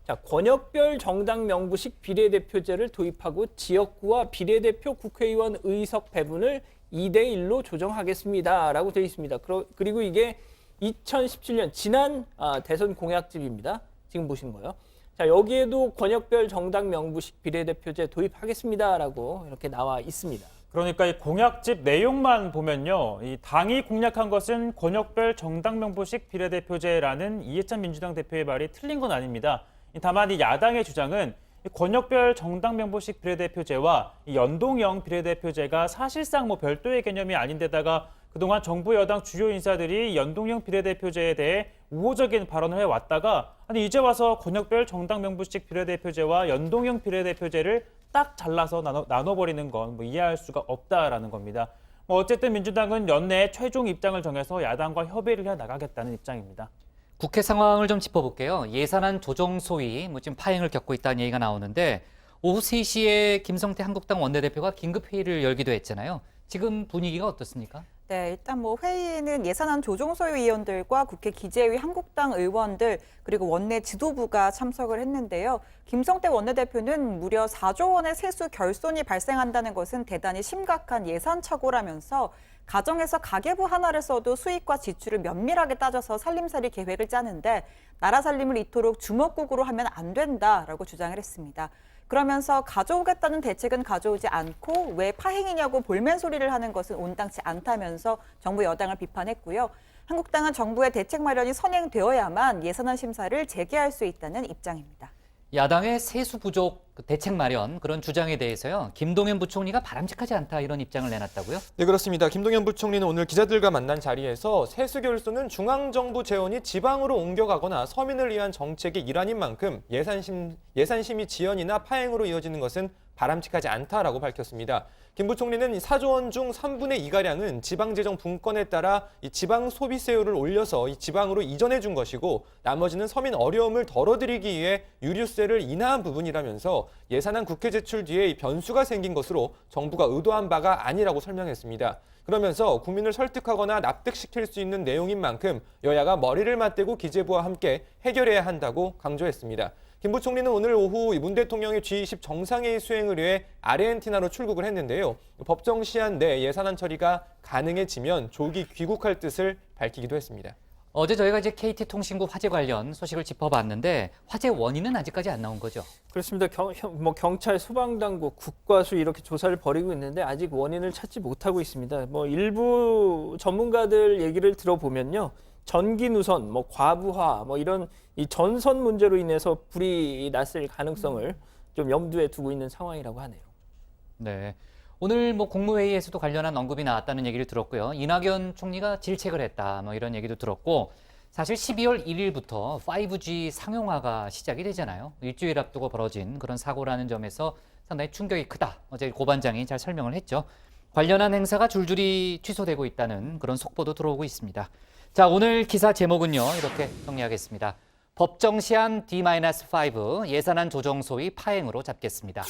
자, 권역별 정당 명부식 비례대표제를 도입하고 지역구와 비례대표 국회의원 의석 배분을 2대1로 조정하겠습니다라고 되어 있습니다. 그리고 이게 2017년 지난 대선 공약집입니다. 지금 보시는 거예요. 자, 여기에도 권역별 정당 명부식 비례대표제 도입하겠습니다라고 이렇게 나와 있습니다. 그러니까 이 공약집 내용만 보면요. 이 당이 공약한 것은 권역별 정당 명부식 비례대표제라는 이해찬 민주당 대표의 말이 틀린 건 아닙니다. 다만 이 야당의 주장은 이 권역별 정당 명부식 비례대표제와 이 연동형 비례대표제가 사실상 뭐 별도의 개념이 아닌데다가 그동안 정부 여당 주요 인사들이 연동형 비례대표제에 대해 우호적인 발언을 해왔다가 아니 이제 와서 권역별 정당 명부식 비례대표제와 연동형 비례대표제를 딱 잘라서 나눠버리는 건 뭐 이해할 수가 없다라는 겁니다. 뭐 어쨌든 민주당은 연내 최종 입장을 정해서 야당과 협의를 해 나가겠다는 입장입니다. 국회 상황을 좀 짚어볼게요. 예산안 조정 소위 지금 파행을 겪고 있다는 얘기가 나오는데 오후 3시에 김성태 한국당 원내대표가 긴급회의를 열기도 했잖아요. 지금 분위기가 어떻습니까? 네, 일단 뭐 회의에는 예산안 조정소위원들과 국회 기재위 한국당 의원들 그리고 원내 지도부가 참석을 했는데요. 김성태 원내대표는 무려 4조 원의 세수 결손이 발생한다는 것은 대단히 심각한 예산 착오라면서 가정에서 가계부 하나를 써도 수입과 지출을 면밀하게 따져서 살림살이 계획을 짜는데 나라 살림을 이토록 주먹국으로 하면 안 된다라고 주장을 했습니다. 그러면서 가져오겠다는 대책은 가져오지 않고 왜 파행이냐고 볼멘 소리를 하는 것은 온당치 않다면서 정부 여당을 비판했고요. 한국당은 정부의 대책 마련이 선행되어야만 예산안 심사를 재개할 수 있다는 입장입니다. 야당의 세수 부족 대책 마련 그런 주장에 대해서요. 김동연 부총리가 바람직하지 않다 이런 입장을 내놨다고요? 네, 그렇습니다. 김동연 부총리는 오늘 기자들과 만난 자리에서 세수 결손은 중앙정부 재원이 지방으로 옮겨가거나 서민을 위한 정책의 일환인 만큼 예산심의 지연이나 파행으로 이어지는 것은 바람직하지 않다라고 밝혔습니다. 김 부총리는 4조 원 중 3분의 2가량은 지방재정 분권에 따라 이 지방 소비세율을 올려서 이 지방으로 이전해 준 것이고 나머지는 서민 어려움을 덜어드리기 위해 유류세를 인하한 부분이라면서 예산안 국회 제출 뒤에 이 변수가 생긴 것으로 정부가 의도한 바가 아니라고 설명했습니다. 그러면서 국민을 설득하거나 납득시킬 수 있는 내용인 만큼 여야가 머리를 맞대고 기재부와 함께 해결해야 한다고 강조했습니다. 김 부총리는 오늘 오후 문 대통령의 G20 정상회의 수행을 위해 아르헨티나로 출국을 했는데요. 법정 시한 내 예산안 처리가 가능해지면 조기 귀국할 뜻을 밝히기도 했습니다. 어제 저희가 이제 KT통신국 화재 관련 소식을 짚어봤는데 화재 원인은 아직까지 안 나온 거죠? 그렇습니다. 경찰, 소방당국, 국과수 이렇게 조사를 벌이고 있는데 아직 원인을 찾지 못하고 있습니다. 뭐 일부 전문가들 얘기를 들어보면요. 전기 누선, 과부하, 이런 이 전선 문제로 인해서 불이 났을 가능성을 좀 염두에 두고 있는 상황이라고 하네요. 네. 오늘 국무회의에서도 관련한 언급이 나왔다는 얘기를 들었고요. 이낙연 총리가 질책을 했다, 이런 얘기도 들었고, 사실 12월 1일부터 5G 상용화가 시작이 되잖아요. 일주일 앞두고 벌어진 그런 사고라는 점에서 상당히 충격이 크다. 어제 고반장이 잘 설명을 했죠. 관련한 행사가 줄줄이 취소되고 있다는 그런 속보도 들어오고 있습니다. 자, 오늘 기사 제목은요, 이렇게 정리하겠습니다. 법정 시한 D-5 예산안 조정 소위 파행으로 잡겠습니다.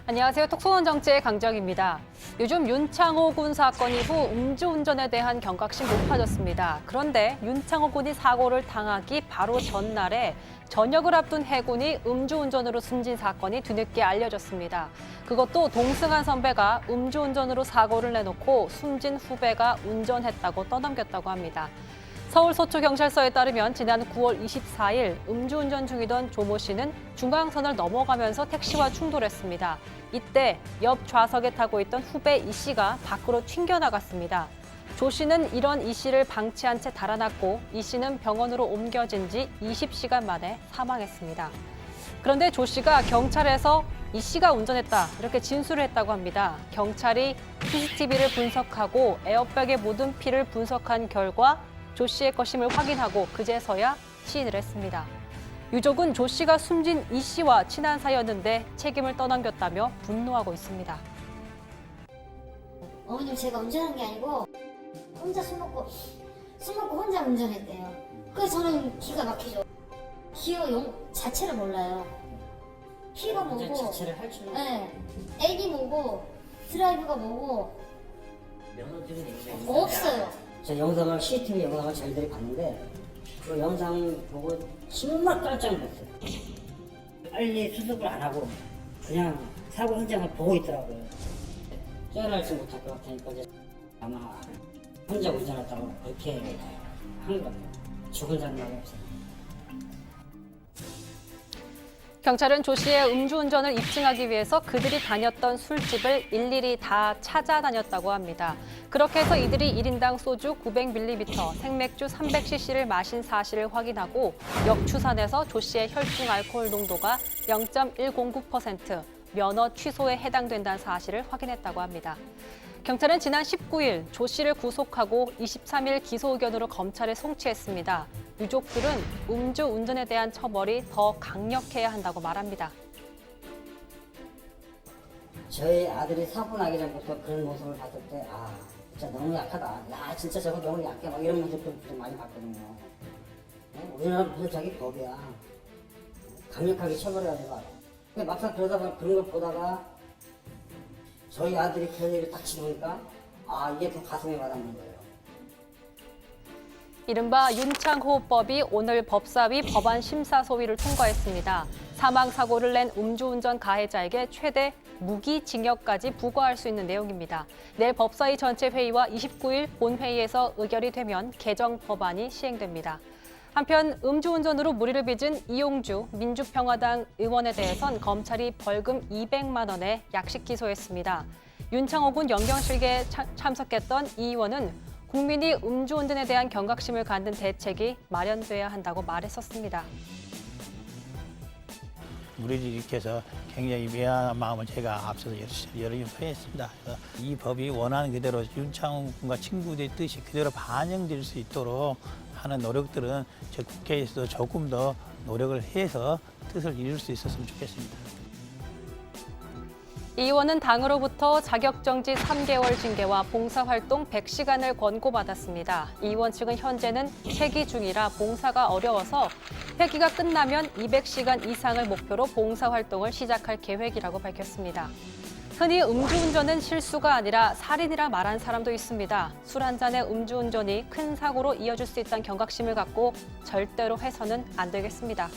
안녕하세요. 톡송원 정치의 강정입니다. 요즘 윤창호 군 사건 이후 음주운전에 대한 경각심 높아졌습니다. 그런데 윤창호 군이 사고를 당하기 바로 전날에 전역을 앞둔 해군이 음주운전으로 숨진 사건이 뒤늦게 알려졌습니다. 그것도 동승한 선배가 음주운전으로 사고를 내놓고 숨진 후배가 운전했다고 떠넘겼다고 합니다. 서울 서초경찰서에 따르면 지난 9월 24일 음주운전 중이던 조모 씨는 중앙선을 넘어가면서 택시와 충돌했습니다. 이때 옆 좌석에 타고 있던 후배 이 씨가 밖으로 튕겨나갔습니다. 조 씨는 이런 이 씨를 방치한 채 달아났고 이 씨는 병원으로 옮겨진 지 20시간 만에 사망했습니다. 그런데 조 씨가 경찰에서 이 씨가 운전했다 이렇게 진술을 했다고 합니다. 경찰이 CCTV를 분석하고 에어백의 모든 피를 분석한 결과 조 씨의 것임을 확인하고 그제서야 시인을 했습니다. 유족은 조 씨가 숨진 이 씨와 친한 사이였는데 책임을 떠넘겼다며 분노하고 있습니다. 어머님 제가 운전한 게 아니고 혼자 술 먹고 술 먹고 혼자 운전했대요. 그래서 저는 기가 막히죠. 기어 자체를 몰라요. 키가 뭐고, 자체를 할 줄. 네. 애기 뭐고, 드라이브가 뭐고. 없어요. 저 영상을 CCTV 영상을 저희들이 봤는데 그 영상 보고 정말 깜짝 놀랐어요. 빨리 수습을 안 하고 그냥 사고 현장을 보고 있더라고요. 깨어나지 못할 것 같으니까 이제 아마 혼자 운전했다고 그렇게 한 것 같아요. 죽은 장면이 없어요. 경찰은 조 씨의 음주운전을 입증하기 위해서 그들이 다녔던 술집을 일일이 다 찾아다녔다고 합니다. 그렇게 해서 이들이 1인당 소주 900ml, 생맥주 300cc를 마신 사실을 확인하고 역추산해서 조 씨의 혈중 알코올 농도가 0.109%, 면허 취소에 해당된다는 사실을 확인했다고 합니다. 경찰은 지난 19일 조 씨를 구속하고 23일 기소 의견으로 검찰에 송치했습니다. 유족들은 음주 운전에 대한 처벌이 더 강력해야 한다고 말합니다. 저희 아들이 사고 나기 전부터 그런 모습을 봤을 때 진짜 너무 약하다. 야 진짜 저거 너무 약해. 막 이런 모습을 좀 많이 봤거든요. 우리나라 무슨 자기 법이야. 강력하게 처벌해야 되고. 근데 막상 그러다 보면 그런 걸 보다가 저희 아들이 그런 일을 딱 치니까 이게 더 가슴에 와닿는 거예요. 이른바 윤창호법이 오늘 법사위 법안 심사 소위를 통과했습니다. 사망사고를 낸 음주운전 가해자에게 최대 무기징역까지 부과할 수 있는 내용입니다. 내일 법사위 전체 회의와 29일 본회의에서 의결이 되면 개정 법안이 시행됩니다. 한편 음주운전으로 무리를 빚은 이용주 민주평화당 의원에 대해선 검찰이 벌금 200만 원에 약식 기소했습니다. 윤창호 군 영경실계에 참석했던 이 의원은 국민이 음주운전에 대한 경각심을 갖는 대책이 마련돼야 한다고 말했었습니다. 무리를 일으켜서 굉장히 미안한 마음을 제가 앞서서 여러 번 표했습니다. 이 법이 원하는 그대로 윤창호 군과 친구들의 뜻이 그대로 반영될 수 있도록 하는 노력들은 저 국회에서도 조금 더 노력을 해서 뜻을 이룰 수 있었으면 좋겠습니다. 이 의원은 당으로부터 자격정지 3개월 징계와 봉사활동 100시간을 권고받았습니다. 이 의원 측은 현재는 폐기 중이라 봉사가 어려워서 폐기가 끝나면 200시간 이상을 목표로 봉사활동을 시작할 계획이라고 밝혔습니다. 흔히 음주운전은 실수가 아니라 살인이라 말한 사람도 있습니다. 술 한 잔의 음주운전이 큰 사고로 이어질 수 있다는 경각심을 갖고 절대로 해서는 안 되겠습니다.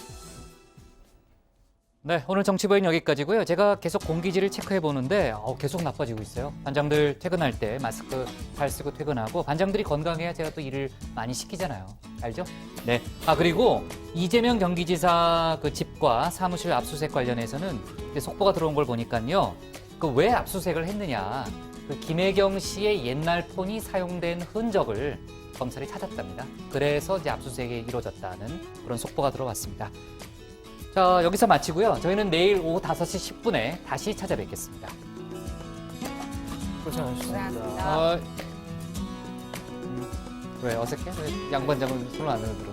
네, 오늘 정치부에는 여기까지고요. 제가 계속 공기질을 체크해 보는데 계속 나빠지고 있어요. 반장들 퇴근할 때 마스크 잘 쓰고 퇴근하고 반장들이 건강해야 제가 또 일을 많이 시키잖아요. 알죠? 네. 그리고 이재명 경기지사 그 집과 사무실 압수수색 관련해서는 속보가 들어온 걸 보니까요. 그 왜 압수수색을 했느냐. 그 김혜경 씨의 옛날 폰이 사용된 흔적을 검찰이 찾았답니다. 그래서 이제 압수수색이 이루어졌다는 그런 속보가 들어왔습니다. 자, 여기서 마치고요. 저희는 내일 오후 5시 10분에 다시 찾아뵙겠습니다. 고생하셨습니다. 왜 어색해? 왜 양반장은 손을 안 들어?